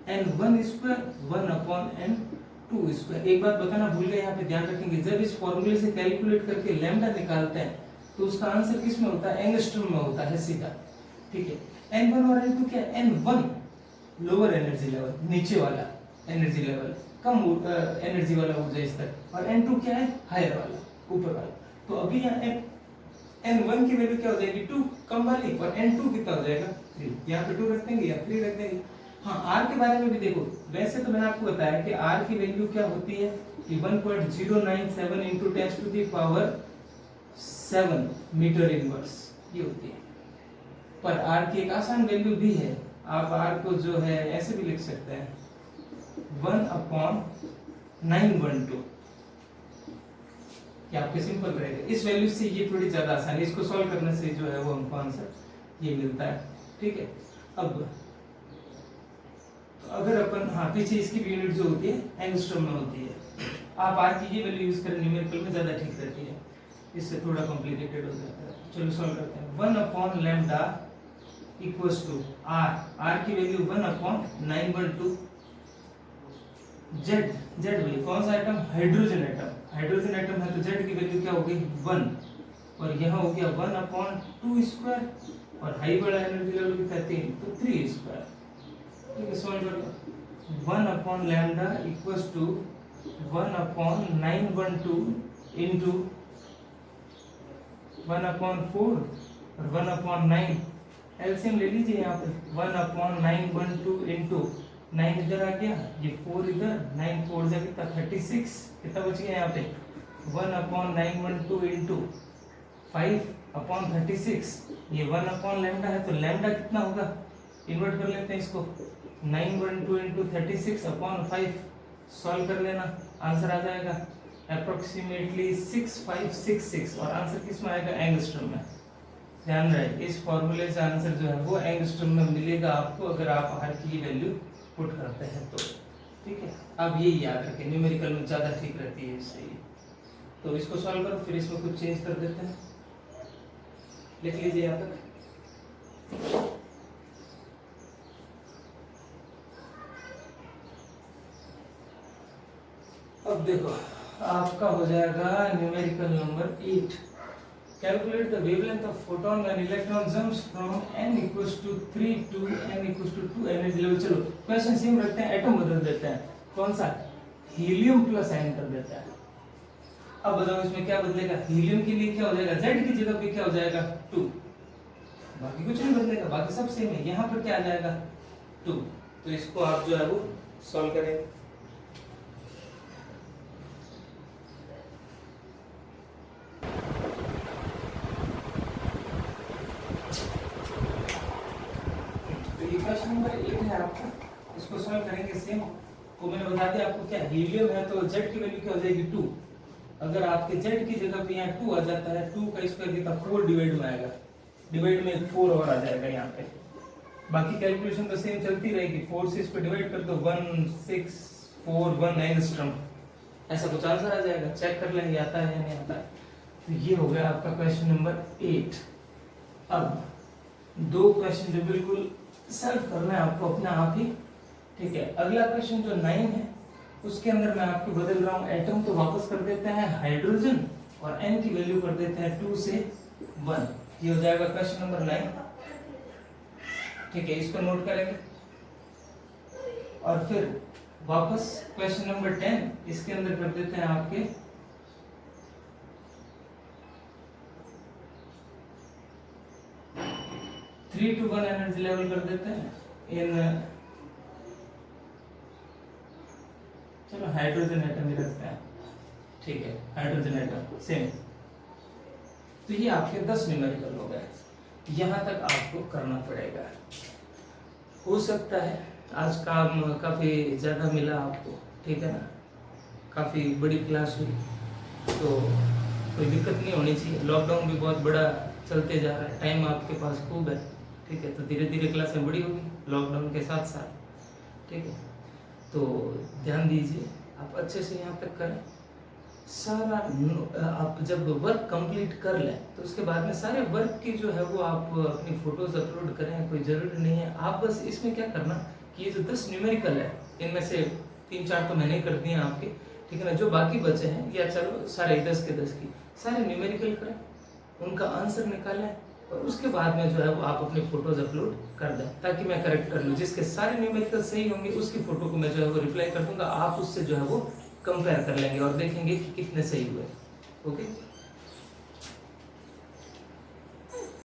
n1 square 1 upon n2 square. एक बात बताना भूल गए, यहाँ पे ध्यान रखेंगे, जब इस फॉर्मूले से कैलकुलेट करके लैम्डा निकालते हैं तो उसका आंसर किस में होता है, एंगस्ट्रॉम में होता है सीधा। ठीक है, n1 और n2 क्या, n1 लोअर एनर्जी लेवल, नीचे वाला एनर्जी लेवल, कम एनर्जी वाला ऊर्जा स्तर, और n2 क्या है, हायर वाला, ऊपर वाला। तो अभी यहाँ n1 की वैल्यू क्या हो जाएगी 2 कम वाली, और n2 कितना हो जाएगा 3, यहाँ पे 2 रख देंगे या 3 रख देंगे। हाँ, r के बारे में भी देखो, वैसे तो मैंने आपको बताया कि r की वैल्यू क्या होती है कि 1.097 into 10 to the power 7 metre inverse, ये होती है। पर r की एक आसान वैल्यू भी है, आप r को जो है ऐसे भी लिख सकते हैं 1/912, ये आपके सिंपल रहेगा। इस वैल्यू से ये थोड़ी ज्यादा आसान है, इसको सॉल्व करने से जो है वो हमको आंसर ये मिलता है। ठीक है, अब तो अगर अपन पीछे इसकी भी यूनिट जो होती है एंगस्ट्रॉम में होती है, आप आर की ये वैल्यू यूज करें न्यूमेरिकल में ज्यादा ठीक रहती है, इससे थोड़ा कॉम्प्लिकेटेड हो जाता है। चलो सॉल्व करते हैं। 1/λ इक्वल्स टू आर की वैल्यू 1/912 जेड वैल्यू कौन सा आइटम, हाइड्रोजन आइटम है तो जेड की वैल्यू क्या हो गई 1 और यहाँ हो गया 1/2 और हाई वाला एनर्जी लेवल कितना 3 तो 3 ठीक है। सॉल्व करो 1/λ इक्वल्स टू 1/912 इनटू 1/4 और 1/9 एलसीएम ले लीजिए यहाँ पे 1/912 इनटू 9 इधर आ गया, ये 4 इधर, 9 4 जा कितना 36, कितना बच गया यहाँ पे 1/912 इनटू 5/36, ये 1/λ है तो लैम्डा कितना होगा, इन्वर्ट कर लेते हैं इसको 912 इनटू 36/5 सॉल्व कर लेना, आंसर आ जाएगा अप्रोक्सीमेटली 6566 और आंसर किस में आएगा एंगस्ट्रॉम में। ध्यान रहे इस फॉर्मूले से आंसर जो है वो एंगस्ट्रॉम में मिलेगा आपको अगर आप आर की वैल्यू पुट करते हैं तो। ठीक है, अब ये याद रखें न्यूमेरिकल में ज्यादा ठीक रहती है इससे। तो इसको सॉल्व करो, फिर इसमें कुछ चेंज कर देते हैं, लिख लीजिए यहाँ तक। अब देखो आपका हो जाएगा numerical number 8, calculate the wavelength of photon when electron jumps from n equals to 3 to n equals to 2 energy level. चलो क्वेश्चन सेम रखते हैं, एटम बदल देते हैं, कौन सा हीलियम प्लस n कर देते हैं। अब बताओ इसमें क्या बदलेगा, हीलियम के लिए क्या हो जाएगा z की जगह पे क्या हो जाएगा 2, बाकी कुछ नहीं बदलेगा, बाकी सब सेम है। यहाँ पर क्या आ जाएगा 2, तो इसको आप जो है वो सॉल्व करेंगे। क्वेश्चन नंबर 8 है आपका, इसको सॉल्व करेंगे सेम। तो मैंने बता दिया आपको क्या हीलियम है तो z की वैल्यू क्या हो जाएगी 2, अगर आपके z की जगह पे यहाँ 2 आ जाता है 2 का स्क्वायर कितना 4 डिवाइड में आएगा, डिवाइड में 4 और आ जाएगा यहाँ पे। बाकी कैलकुलेशन तो सेम चलती रहेगी, 4 से इसको डिवाइड कर दो 1641 एंगस्ट्रॉम, ऐसा कुछ आंसर आ जाएगा। चेक कर लेंगे आता है या नहीं आता है। तो ये हो गया आपका क्वेश्चन नंबर 8। अब दो क्वेश्चन जो बिल्कुल सॉल्व करना है आपको अपने आप ही। ठीक है, अगला क्वेश्चन जो 9 है उसके अंदर मैं आपको बदल रहा हूँ एटम, तो वापस कर देते हैं हाइड्रोजन और n की वैल्यू कर देते हैं 2 से 1, ये हो जाएगा क्वेश्चन नंबर 9। ठीक है, इसको नोट करेंगे और फिर वापस क्वेश्चन नंबर 10, इसके अंदर कर देते हैं आपके 3 to 1 एनर्जी लेवल कर देते हैं इन, चलो हाइड्रोजन एटम ही रखते हैं। ठीक है, हाइड्रोजन एटम सेम। तो ये आपके 10 न्यूमेरिकल हो गए, यहाँ तक आपको करना पड़ेगा। हो सकता है आज काम काफी ज्यादा मिला आपको, ठीक है ना, काफी बड़ी क्लास हुई तो कोई दिक्कत नहीं होनी चाहिए। लॉकडाउन भी बहुत बड़ा चलते जा रहा है, टाइम आपके पास खूब है। ठीक है, तो धीरे धीरे क्लासें बड़ी होगी लॉकडाउन के साथ साथ। ठीक है, तो ध्यान दीजिए आप अच्छे से यहाँ तक करें सारा। आप जब वर्क कंप्लीट कर लें तो उसके बाद में सारे वर्क की जो है वो आप अपनी फोटोज अपलोड करें, कोई जरूरी नहीं है। आप बस इसमें क्या करना कि ये जो 10 न्यूमेरिकल है इनमें से 3-4 तो मैंने कर दिए हैं आपके, ठीक है ना, जो बाकी बचे हैं या चलो सारे 10 के 10 की सारे न्यूमेरिकल करें, उनका आंसर निकालें और उसके बाद में जो है वो आप अपनी फोटोज अपलोड कर दें ताकि मैं करेक्ट कर लूँ। जिसके सारे न्यूमेरिकल सही होंगे उसकी फोटो को मैं जो है वो रिप्लाई कर दूंगा, आप उससे जो है वो कंपेयर कर लेंगे और देखेंगे कि कितने सही हुए। ओके।